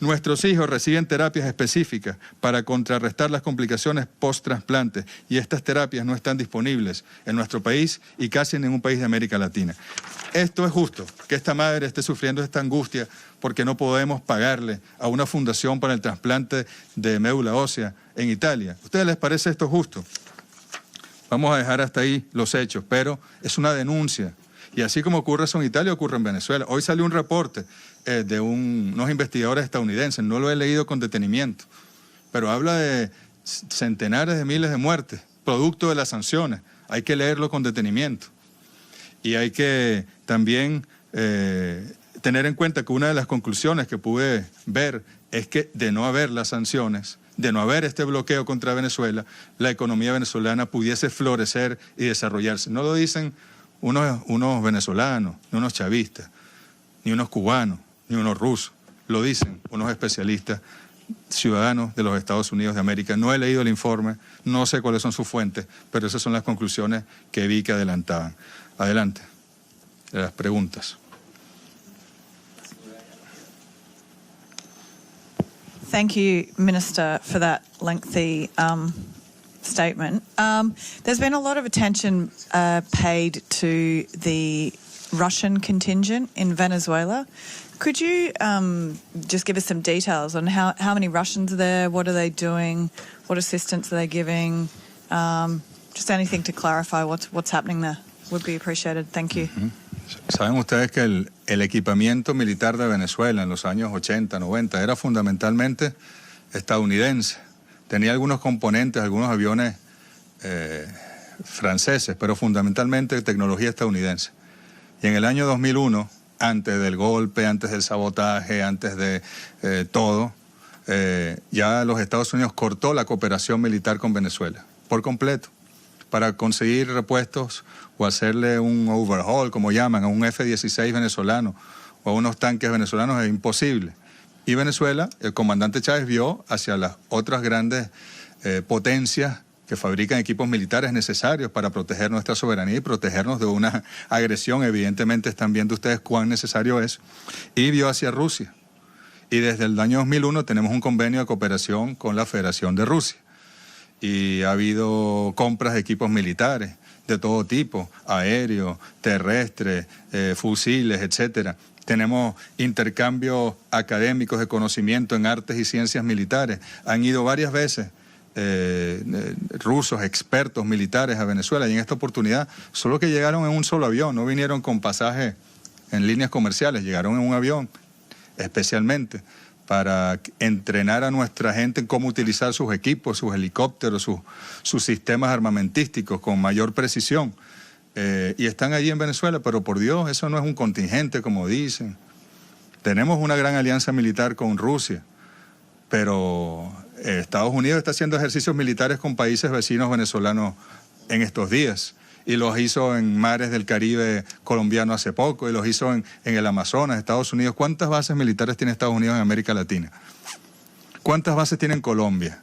Nuestros hijos reciben terapias específicas para contrarrestar las complicaciones post-trasplante y estas terapias no están disponibles en nuestro país y casi en ningún país de América Latina. Esto es justo, que esta madre esté sufriendo esta angustia porque no podemos pagarle a una fundación para el trasplante de médula ósea en Italia. ¿A ustedes les parece esto justo? Vamos a dejar hasta ahí los hechos, pero es una denuncia. Y así como ocurre eso en Italia, ocurre en Venezuela. Hoy salió un reporte de unos investigadores estadounidenses, no lo he leído con detenimiento, pero habla de centenares de miles de muertes, producto de las sanciones. Hay que leerlo con detenimiento. Y hay que también tener en cuenta que una de las conclusiones que pude ver es que de no haber las sanciones, de no haber este bloqueo contra Venezuela, la economía venezolana pudiese florecer y desarrollarse. No lo dicen unos venezolanos, ni unos chavistas, ni unos cubanos, ni unos rusos. Lo dicen unos especialistas ciudadanos de los Estados Unidos de América. No he leído el informe, no sé cuáles son sus fuentes, pero esas son las conclusiones que vi que adelantaban. Adelante, las preguntas. Thank you, Minister, for that lengthy statement. There's been a lot of attention paid to the Russian contingent in Venezuela. Could you just give us some details on how many Russians are there, what are they doing, what assistance are they giving? Just anything to clarify what's happening there would be appreciated. Thank you. Saben ustedes que el equipamiento militar de Venezuela en los años 80, 90 era fundamentalmente estadounidense. Tenía algunos componentes, algunos aviones franceses, pero fundamentalmente tecnología estadounidense. Y en el año 2001, antes del golpe, antes del sabotaje, antes de todo, ya los Estados Unidos cortó la cooperación militar con Venezuela por completo para conseguir repuestos o hacerle un overhaul, como llaman, a un F-16 venezolano o a unos tanques venezolanos es imposible. Y Venezuela, el comandante Chávez vio hacia las otras grandes potencias que fabrican equipos militares necesarios para proteger nuestra soberanía y protegernos de una agresión. Evidentemente están viendo ustedes cuán necesario es. Y vio hacia Rusia. Y desde el año 2001 tenemos un convenio de cooperación con la Federación de Rusia. Y ha habido compras de equipos militares de todo tipo, aéreo, terrestre, fusiles, etcétera. Tenemos intercambios académicos de conocimiento en artes y ciencias militares. Han ido varias veces rusos, expertos militares a Venezuela, y en esta oportunidad solo que llegaron en un solo avión, no vinieron con pasaje en líneas comerciales, llegaron en un avión especialmente para entrenar a nuestra gente en cómo utilizar sus equipos, sus helicópteros, sus sistemas armamentísticos con mayor precisión. Y están allí en Venezuela, pero por Dios, eso no es un contingente como dicen. Tenemos una gran alianza militar con Rusia, pero Estados Unidos está haciendo ejercicios militares con países vecinos venezolanos en estos días. Y los hizo en mares del Caribe colombiano hace poco, y los hizo en el Amazonas, Estados Unidos. ¿Cuántas bases militares tiene Estados Unidos en América Latina? ¿Cuántas bases tiene en Colombia?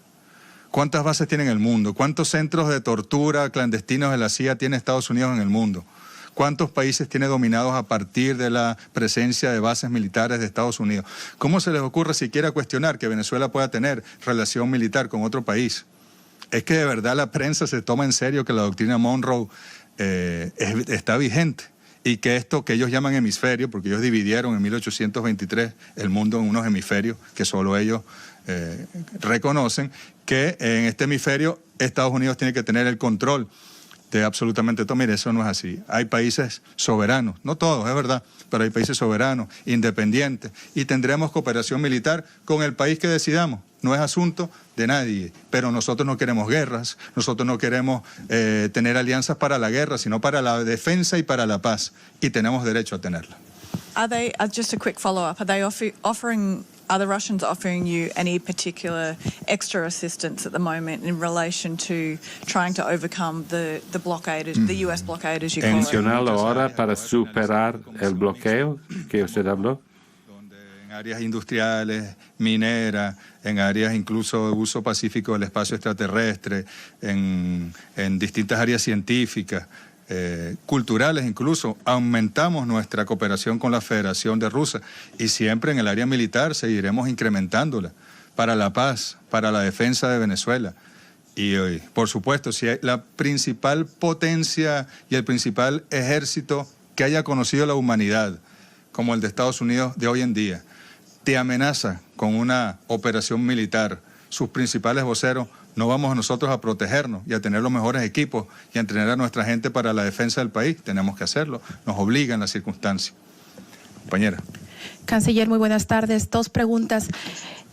¿Cuántas bases tiene en el mundo? ¿Cuántos centros de tortura clandestinos de la CIA tiene Estados Unidos en el mundo? ¿Cuántos países tiene dominados a partir de la presencia de bases militares de Estados Unidos? ¿Cómo se les ocurre siquiera cuestionar que Venezuela pueda tener relación militar con otro país? Es que de verdad la prensa se toma en serio que la doctrina Monroe está vigente y que esto que ellos llaman hemisferio, porque ellos dividieron en 1823 el mundo en unos hemisferios que solo ellos reconocen, que en este hemisferio Estados Unidos tiene que tener el control de absolutamente todo. Mire, eso no es así. Hay países soberanos, no todos, es verdad, pero hay países soberanos, independientes, y tendremos cooperación militar con el país que decidamos. No es asunto de nadie, pero nosotros no queremos guerras, nosotros no queremos tener alianzas para la guerra, sino para la defensa y para la paz, y tenemos derecho a tenerla. Are they, just a quick follow-up, are the Russians offering you any particular extra assistance at the moment in relation to trying to overcome the blockade, the US blockade, as you call it? Adicional ahora para superar el bloqueo que usted habló. En áreas industriales, mineras, en áreas incluso de uso pacífico del espacio extraterrestre, en distintas áreas científicas, culturales incluso, aumentamos nuestra cooperación con la Federación de Rusia y siempre en el área militar seguiremos incrementándola para la paz, para la defensa de Venezuela. Y por supuesto, si hay la principal potencia y el principal ejército que haya conocido la humanidad, como el de Estados Unidos de hoy en día, te amenaza con una operación militar, sus principales voceros, no vamos nosotros a protegernos y a tener los mejores equipos y a entrenar a nuestra gente para la defensa del país. Tenemos que hacerlo, nos obligan las circunstancias. Compañera. Canciller, muy buenas tardes. Dos preguntas.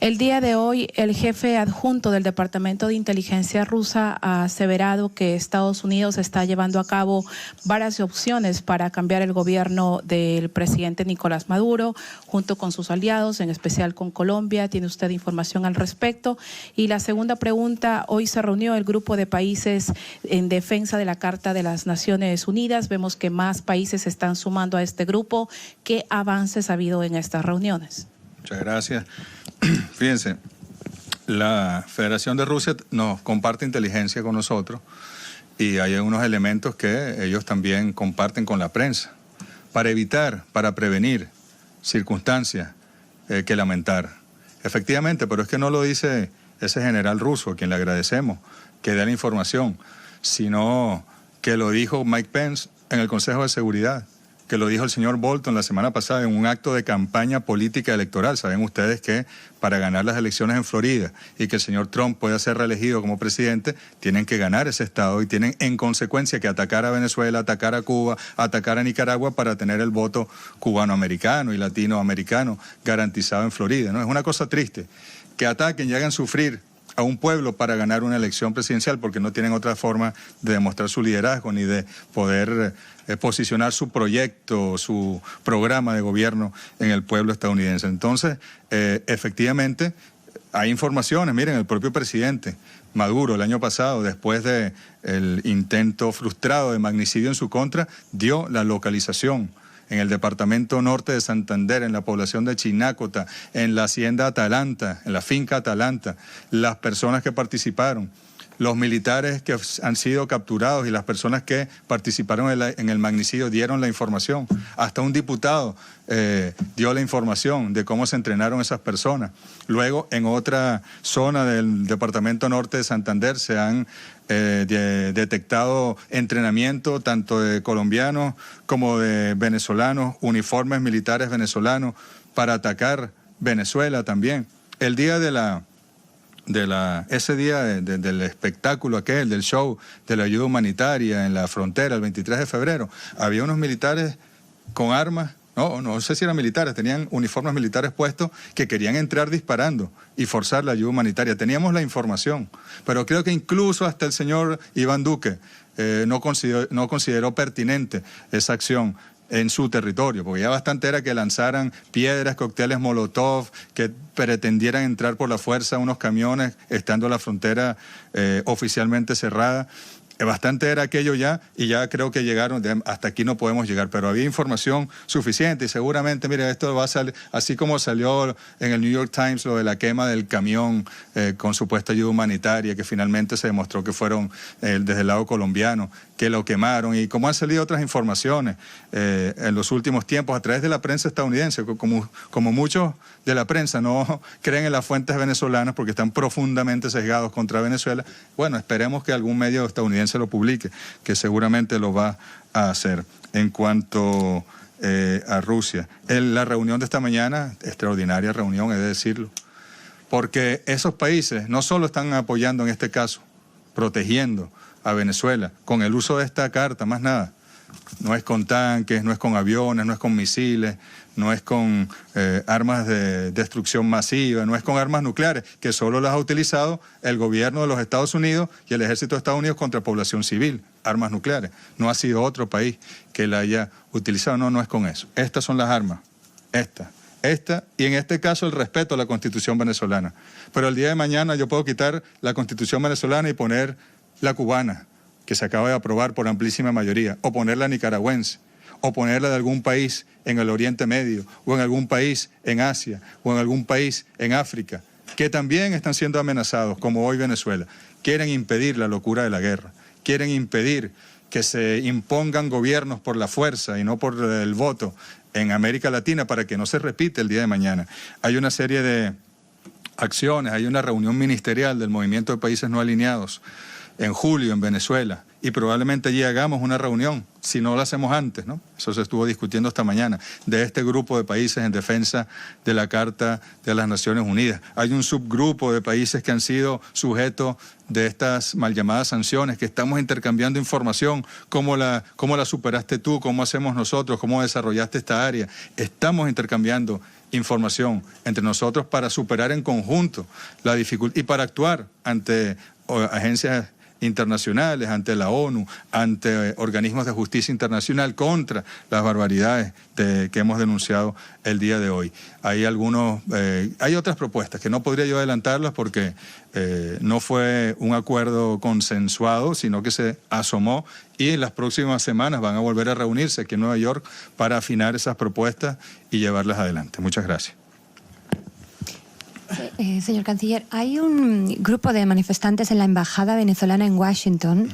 El día de hoy, el jefe adjunto del Departamento de Inteligencia rusa ha aseverado que Estados Unidos está llevando a cabo varias opciones para cambiar el gobierno del presidente Nicolás Maduro, junto con sus aliados, en especial con Colombia. ¿Tiene usted información al respecto? Y la segunda pregunta, hoy se reunió el grupo de países en defensa de la Carta de las Naciones Unidas. Vemos que más países se están sumando a este grupo. ¿Qué avances ha habido en estas reuniones? Muchas gracias. Fíjense, la Federación de Rusia nos comparte inteligencia con nosotros y hay unos elementos que ellos también comparten con la prensa para evitar, para prevenir circunstancias que lamentar. Efectivamente, pero es que no lo dice ese general ruso, a quien le agradecemos que dé la información, sino que lo dijo Mike Pence en el Consejo de Seguridad, que lo dijo el señor Bolton la semana pasada en un acto de campaña política electoral. Saben ustedes que para ganar las elecciones en Florida y que el señor Trump pueda ser reelegido como presidente, tienen que ganar ese estado y tienen en consecuencia que atacar a Venezuela, atacar a Cuba, atacar a Nicaragua para tener el voto cubanoamericano y latinoamericano garantizado en Florida, ¿no? Es una cosa triste que ataquen y hagan sufrir a un pueblo para ganar una elección presidencial porque no tienen otra forma de demostrar su liderazgo ni de poder posicionar su proyecto, su programa de gobierno en el pueblo estadounidense. Entonces, efectivamente, hay informaciones. Miren, el propio presidente Maduro el año pasado, después del intento frustrado de magnicidio en su contra, dio la localización en el departamento norte de Santander, en la población de Chinácota, en la hacienda Atalanta, en la finca Atalanta, las personas que participaron, los militares que han sido capturados y las personas que participaron en el magnicidio dieron la información. Hasta un diputado dio la información de cómo se entrenaron esas personas. Luego, en otra zona del departamento norte de Santander se han detectado entrenamiento tanto de colombianos como de venezolanos, uniformes militares venezolanos para atacar Venezuela también. El día ese día del espectáculo aquel, del show de la ayuda humanitaria en la frontera, el 23 de febrero, había unos militares con armas, no sé si eran militares, tenían uniformes militares puestos que querían entrar disparando y forzar la ayuda humanitaria. Teníamos la información, pero creo que incluso hasta el señor Iván Duque no consideró pertinente esa acción en su territorio, porque ya bastante era que lanzaran piedras, cócteles Molotov, que pretendieran entrar por la fuerza a unos camiones, estando la frontera oficialmente cerrada. Bastante era aquello ya, y ya creo que llegaron, hasta aquí no podemos llegar, pero había información suficiente y seguramente, mire, esto va a salir, así como salió en el New York Times lo de la quema del camión con supuesta ayuda humanitaria, que finalmente se demostró que fueron desde el lado colombiano, que lo quemaron, y como han salido otras informaciones en los últimos tiempos a través de la prensa estadounidense, como muchos de la prensa no creen en las fuentes venezolanas porque están profundamente sesgados contra Venezuela. Bueno, esperemos que algún medio estadounidense lo publique, que seguramente lo va a hacer. En cuanto a Rusia, la reunión de esta mañana, extraordinaria reunión, he de decirlo, porque esos países no solo están apoyando en este caso, protegiendo a Venezuela con el uso de esta carta, más nada. No es con tanques, no es con aviones, no es con misiles, no es con armas de destrucción masiva, no es con armas nucleares, que solo las ha utilizado el gobierno de los Estados Unidos y el ejército de Estados Unidos contra población civil, armas nucleares. No ha sido otro país que la haya utilizado, no es con eso. Estas son las armas, esta, y en este caso el respeto a la Constitución venezolana. Pero el día de mañana yo puedo quitar la Constitución venezolana y poner la cubana, que se acaba de aprobar por amplísima mayoría, o ponerla nicaragüense, o ponerla de algún país en el Oriente Medio, o en algún país en Asia, o en algún país en África, que también están siendo amenazados, como hoy Venezuela. Quieren impedir la locura de la guerra, quieren impedir que se impongan gobiernos por la fuerza y no por el voto en América Latina para que no se repite el día de mañana. Hay una serie de acciones, hay una reunión ministerial del Movimiento de Países No Alineados en julio en Venezuela, y probablemente allí hagamos una reunión, si no lo hacemos antes, ¿no? Eso se estuvo discutiendo esta mañana, de este grupo de países en defensa de la Carta de las Naciones Unidas. Hay un subgrupo de países que han sido sujetos de estas mal llamadas sanciones, que estamos intercambiando información, cómo la superaste tú, cómo hacemos nosotros, cómo desarrollaste esta área. Estamos intercambiando información entre nosotros para superar en conjunto la dificultad y para actuar ante agencias internacionales, ante la ONU, ante organismos de justicia internacional contra las barbaridades que hemos denunciado el día de hoy. Hay otras propuestas que no podría yo adelantarlas porque no fue un acuerdo consensuado, sino que se asomó, y en las próximas semanas van a volver a reunirse aquí en Nueva York para afinar esas propuestas y llevarlas adelante. Muchas gracias. Señor canciller, hay un grupo de manifestantes en la embajada venezolana en Washington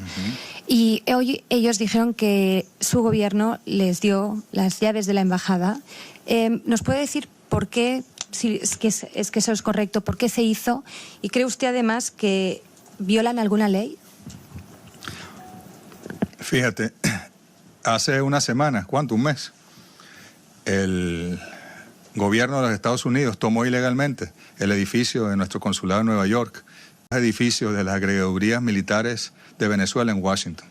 y hoy ellos dijeron que su gobierno les dio las llaves de la embajada. ¿Nos puede decir por qué si es que eso es correcto, por qué se hizo, y cree usted además que violan alguna ley. Fíjate, hace unas semanas, ¿cuánto? Un mes, el gobierno de los Estados Unidos tomó ilegalmente el edificio de nuestro consulado en Nueva York, el edificio de las agregadurías militares de Venezuela en Washington.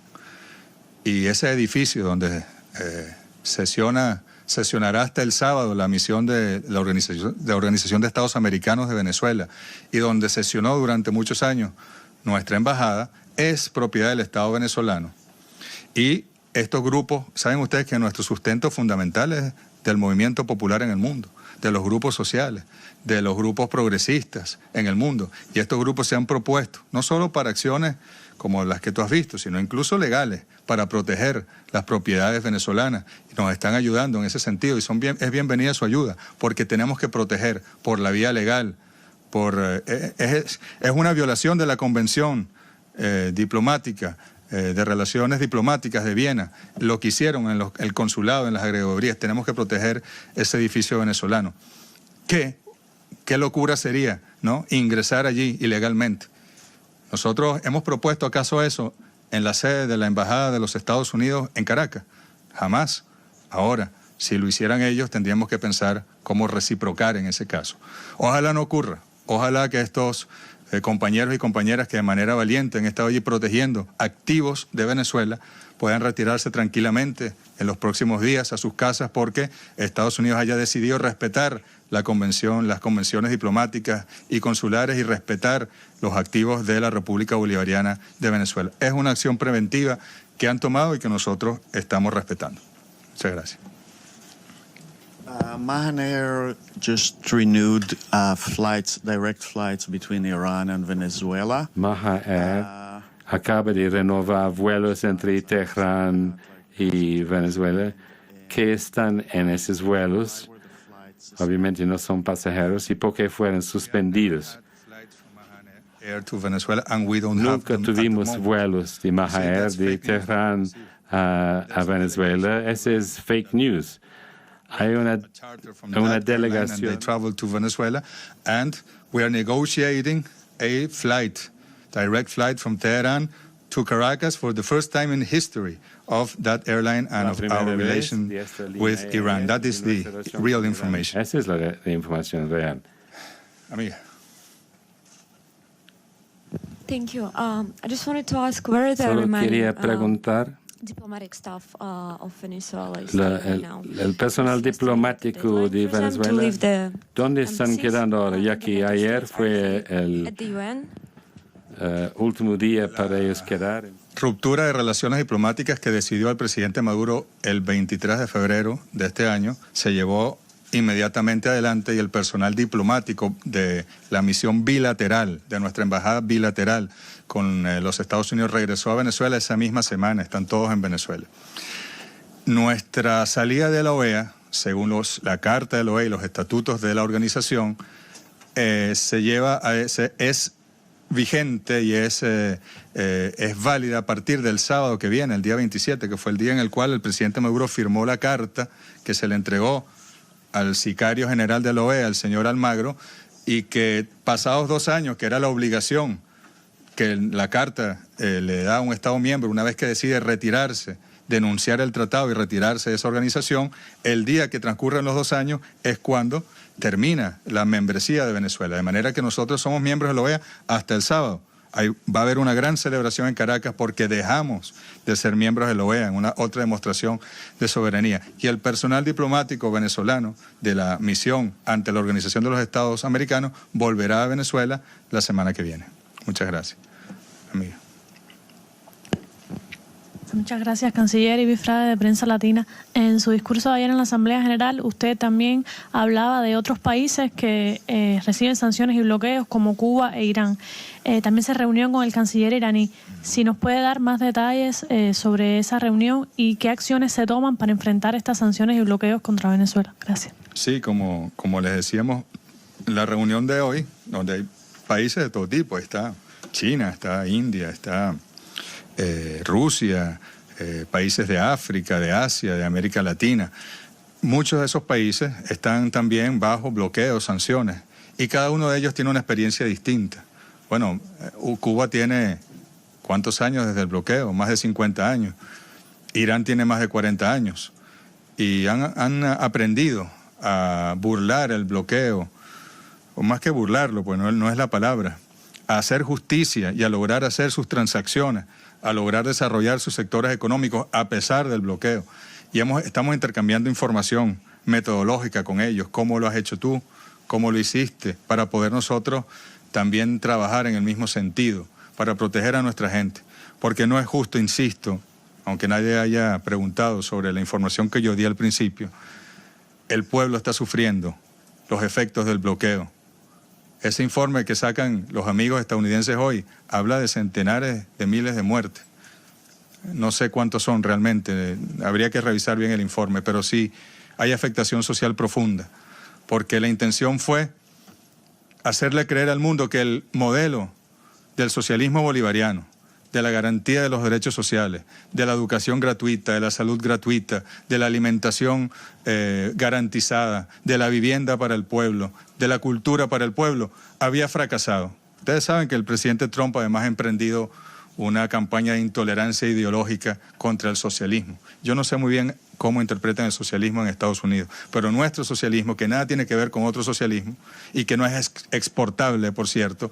Y ese edificio donde sesionará hasta el sábado la misión de la Organización de Estados Americanos de Venezuela y donde sesionó durante muchos años nuestra embajada, es propiedad del Estado venezolano. Y estos grupos, saben ustedes que nuestro sustento fundamental es del movimiento popular en el mundo, de los grupos sociales, de los grupos progresistas en el mundo. Y estos grupos se han propuesto, no solo para acciones como las que tú has visto, sino incluso legales, para proteger las propiedades venezolanas. Y nos están ayudando en ese sentido y es bienvenida su ayuda, porque tenemos que proteger por la vía legal. Es una violación de la Convención diplomática, de relaciones diplomáticas de Viena, lo que hicieron en el consulado, en las agregadurías. Tenemos que proteger ese edificio venezolano. ¿Qué locura sería, ¿no?, ingresar allí ilegalmente? Nosotros hemos propuesto acaso eso en la sede de la Embajada de los Estados Unidos en Caracas. Jamás. Ahora, si lo hicieran ellos, tendríamos que pensar cómo reciprocar en ese caso. Ojalá no ocurra. Ojalá que estos compañeros y compañeras que de manera valiente han estado allí protegiendo activos de Venezuela puedan retirarse tranquilamente en los próximos días a sus casas, porque Estados Unidos haya decidido respetar la convención, las convenciones diplomáticas y consulares y respetar los activos de la República Bolivariana de Venezuela. Es una acción preventiva que han tomado y que nosotros estamos respetando. Muchas gracias. Mahan Air just renewed direct flights between Iran and Venezuela. Mahan Air acaba de renovar vuelos entre Teherán y Venezuela. ¿Qué están en esos vuelos? Obviamente no son pasajeros. ¿Y por qué fueron suspendidos? Nunca tuvimos vuelos de Mahan Air de Teherán a Venezuela. Ese es fake news. Hay una delegación. They traveled to Venezuela, and we are negotiating a direct flight from Tehran to Caracas for the first time in history of that airline and of our relation with Iran. That is the real information. Esa es la información real. Amiga. Thank you. I just wanted to ask where the Solo remaining quería preguntar. Diplomatic staff of Venezuela is el personal diplomático de Venezuela, ¿dónde están quedando ahora? Ya que ayer fue el último día para ellos quedar. Ruptura de relaciones diplomáticas que decidió el presidente Maduro el 23 de febrero de este año, se llevó inmediatamente adelante, y el personal diplomático de la misión bilateral, de nuestra embajada bilateral con los Estados Unidos, regresó a Venezuela esa misma semana. Están todos en Venezuela. Nuestra salida de la OEA, según la Carta de la OEA y los estatutos de la organización, es vigente y es válida a partir del sábado que viene, el día 27, que fue el día en el cual el presidente Maduro firmó la carta que se le entregó al sicario general de la OEA, el señor Almagro, y que pasados 2 años, que era la obligación que la carta le da a un Estado miembro una vez que decide retirarse, denunciar el tratado y retirarse de esa organización, el día que transcurren los 2 años es cuando termina la membresía de Venezuela. De manera que nosotros somos miembros de la OEA hasta el sábado. Va a haber una gran celebración en Caracas porque dejamos de ser miembros de la OEA, en una otra demostración de soberanía. Y el personal diplomático venezolano de la misión ante la Organización de los Estados Americanos volverá a Venezuela la semana que viene. Muchas gracias, amiga. Muchas gracias, canciller Ivi Frade, de Prensa Latina. En su discurso de ayer en la Asamblea General, usted también hablaba de otros países que reciben sanciones y bloqueos, como Cuba e Irán. También se reunió con el canciller iraní. Si nos puede dar más detalles sobre esa reunión y qué acciones se toman para enfrentar estas sanciones y bloqueos contra Venezuela. Gracias. Sí, como les decíamos, la reunión de hoy, donde hay países de todo tipo, está China, está India, está Rusia, países de África, de Asia, de América Latina. muchos de esos países están también bajo bloqueos, sanciones, y cada uno de ellos tiene una experiencia distinta. Bueno, Cuba tiene, ¿cuántos años desde el bloqueo? Más de 50 años. Irán tiene más de 40 años. Y han aprendido a burlar el bloqueo, o más que burlarlo, pues no es la palabra, a hacer justicia y a lograr hacer sus transacciones, a lograr desarrollar sus sectores económicos a pesar del bloqueo. Y estamos intercambiando información metodológica con ellos, cómo lo has hecho tú, cómo lo hiciste, para poder nosotros también trabajar en el mismo sentido, para proteger a nuestra gente. Porque no es justo, insisto, aunque nadie haya preguntado sobre la información que yo di al principio, el pueblo está sufriendo los efectos del bloqueo. Ese informe que sacan los amigos estadounidenses hoy habla de centenares de miles de muertes. No sé cuántos son realmente, habría que revisar bien el informe, pero sí hay afectación social profunda, porque la intención fue hacerle creer al mundo que el modelo del socialismo bolivariano, de la garantía de los derechos sociales, de la educación gratuita, de la salud gratuita, de la alimentación garantizada, de la vivienda para el pueblo, de la cultura para el pueblo, había fracasado. Ustedes saben que el presidente Trump además ha emprendido una campaña de intolerancia ideológica contra el socialismo. Yo no sé muy bien cómo interpretan el socialismo en Estados Unidos, pero nuestro socialismo, que nada tiene que ver con otro socialismo y que no es exportable, por cierto,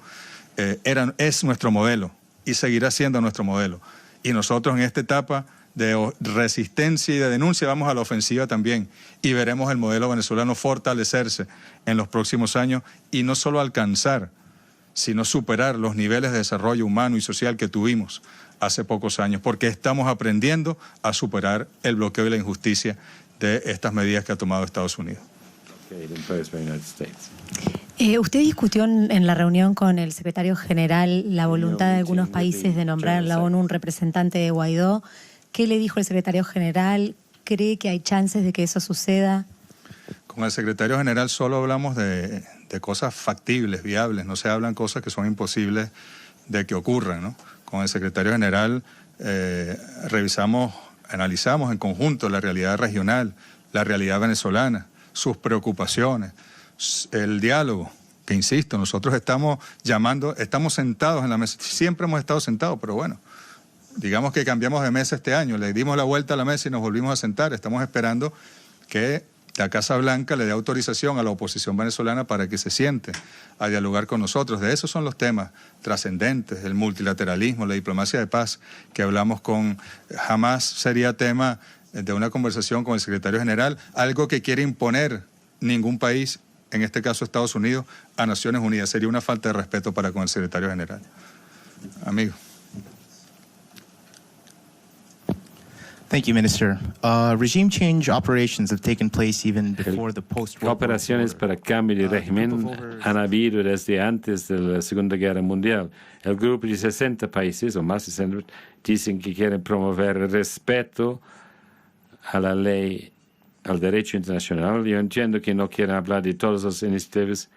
es nuestro modelo y seguirá siendo nuestro modelo. Y nosotros en esta etapa de resistencia y de denuncia vamos a la ofensiva también y veremos el modelo venezolano fortalecerse en los próximos años y no solo alcanzar, sino superar los niveles de desarrollo humano y social que tuvimos hace pocos años, porque estamos aprendiendo a superar el bloqueo y la injusticia de estas medidas que ha tomado Estados Unidos. Usted discutió en la reunión con el secretario general la voluntad de algunos países de nombrar en la ONU un representante de Guaidó. ¿Qué le dijo el secretario general? ¿Cree que hay chances de que eso suceda? Con el secretario general solo hablamos de cosas factibles, viables, no se hablan cosas que son imposibles de que ocurran, ¿no? Con el secretario general revisamos, analizamos en conjunto la realidad regional, la realidad venezolana, sus preocupaciones, el diálogo, que insisto, nosotros estamos sentados en la mesa, siempre hemos estado sentados, pero bueno, digamos que cambiamos de mesa este año, le dimos la vuelta a la mesa y nos volvimos a sentar, estamos esperando que la Casa Blanca le dé autorización a la oposición venezolana para que se siente a dialogar con nosotros. De esos son los temas trascendentes, el multilateralismo, la diplomacia de paz que hablamos jamás sería tema de una conversación con el secretario general, algo que quiere imponer ningún país, en este caso Estados Unidos, a Naciones Unidas. Sería una falta de respeto para con el secretario general. Amigo. Thank you, Minister. Regime change operations have taken place even before the post-World Operaciones para cambio de régimen han habido desde antes de la Segunda Guerra Mundial. El grupo de 60 países, o más de 60, dicen que quieren promover el respeto a la ley, al derecho internacional. Yo entiendo que no quieren hablar de todas las iniciativas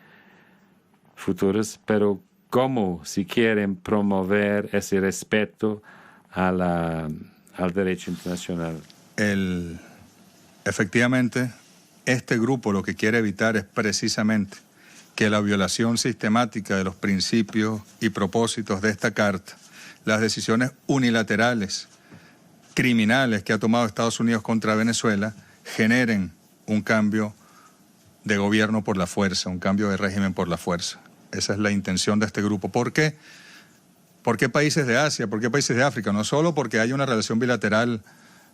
futuras, pero ¿cómo si quieren promover ese respeto al derecho internacional? Efectivamente, este grupo lo que quiere evitar es precisamente que la violación sistemática de los principios y propósitos de esta carta, las decisiones unilaterales, criminales que ha tomado Estados Unidos contra Venezuela, generen un cambio de gobierno por la fuerza, un cambio de régimen por la fuerza. Esa es la intención de este grupo. ¿Por qué? ¿Por qué países de Asia? ¿Por qué países de África? No solo porque hay una relación bilateral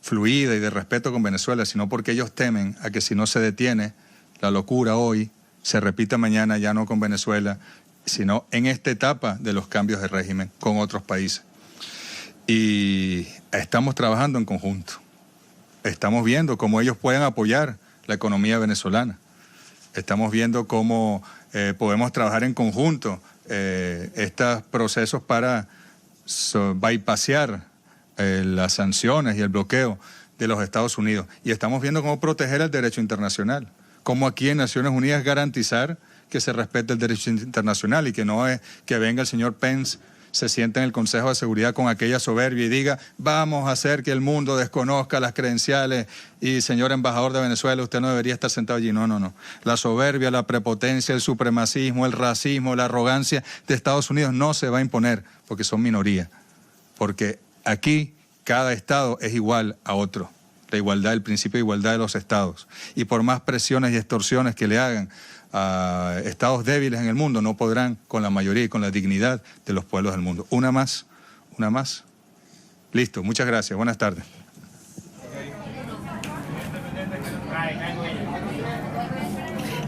fluida y de respeto con Venezuela, sino porque ellos temen a que si no se detiene la locura hoy, se repita mañana ya no con Venezuela, sino en esta etapa de los cambios de régimen con otros países. Y estamos trabajando en conjunto. Estamos viendo cómo ellos pueden apoyar la economía venezolana. Estamos viendo cómo podemos trabajar en conjunto estos procesos para bypassear las sanciones y el bloqueo de los Estados Unidos. Y estamos viendo cómo proteger el derecho internacional, cómo aquí en Naciones Unidas garantizar que se respete el derecho internacional y que no es que venga el señor Pence se sienta en el Consejo de Seguridad con aquella soberbia y diga, vamos a hacer que el mundo desconozca las credenciales y señor embajador de Venezuela, usted no debería estar sentado allí. No, no, no. La soberbia, la prepotencia, el supremacismo, el racismo, la arrogancia de Estados Unidos no se va a imponer porque son minoría. Porque aquí cada estado es igual a otro. La igualdad, el principio de igualdad de los estados. Y por más presiones y extorsiones que le hagan a estados débiles en el mundo, no podrán con la mayoría y con la dignidad de los pueblos del mundo. Una más. Listo, muchas gracias. Buenas tardes.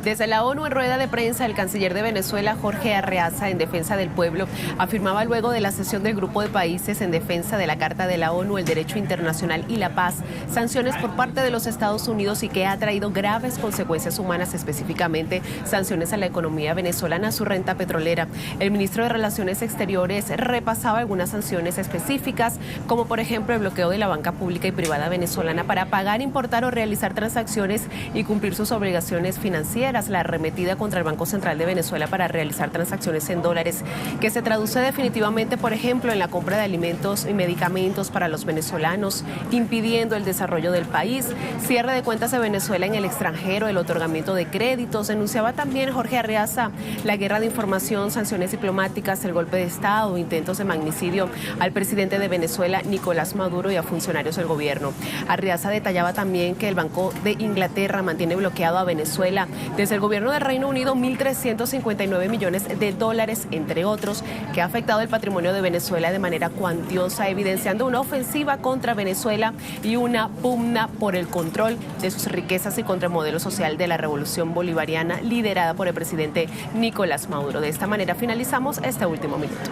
Desde la ONU, en rueda de prensa, el canciller de Venezuela, Jorge Arreaza, en defensa del pueblo, afirmaba luego de la sesión del Grupo de Países en defensa de la Carta de la ONU, el Derecho Internacional y la Paz, sanciones por parte de los Estados Unidos y que ha traído graves consecuencias humanas, específicamente sanciones a la economía venezolana, su renta petrolera. El ministro de Relaciones Exteriores repasaba algunas sanciones específicas, como por ejemplo el bloqueo de la banca pública y privada venezolana para pagar, importar o realizar transacciones y cumplir sus obligaciones financieras, la arremetida contra el Banco Central de Venezuela para realizar transacciones en dólares, que se traduce definitivamente, por ejemplo, en la compra de alimentos y medicamentos para los venezolanos, impidiendo el desarrollo del país, cierre de cuentas de Venezuela en el extranjero, el otorgamiento de créditos. Denunciaba también Jorge Arreaza la guerra de información, sanciones diplomáticas, el golpe de Estado, intentos de magnicidio al presidente de Venezuela, Nicolás Maduro, y a funcionarios del gobierno. Arreaza detallaba también que el Banco de Inglaterra mantiene bloqueado a Venezuela. Desde el gobierno del Reino Unido, 1.359 millones de dólares, entre otros, que ha afectado el patrimonio de Venezuela de manera cuantiosa, evidenciando una ofensiva contra Venezuela y una pugna por el control de sus riquezas y contra el modelo social de la revolución bolivariana liderada por el presidente Nicolás Maduro. De esta manera finalizamos este último minuto.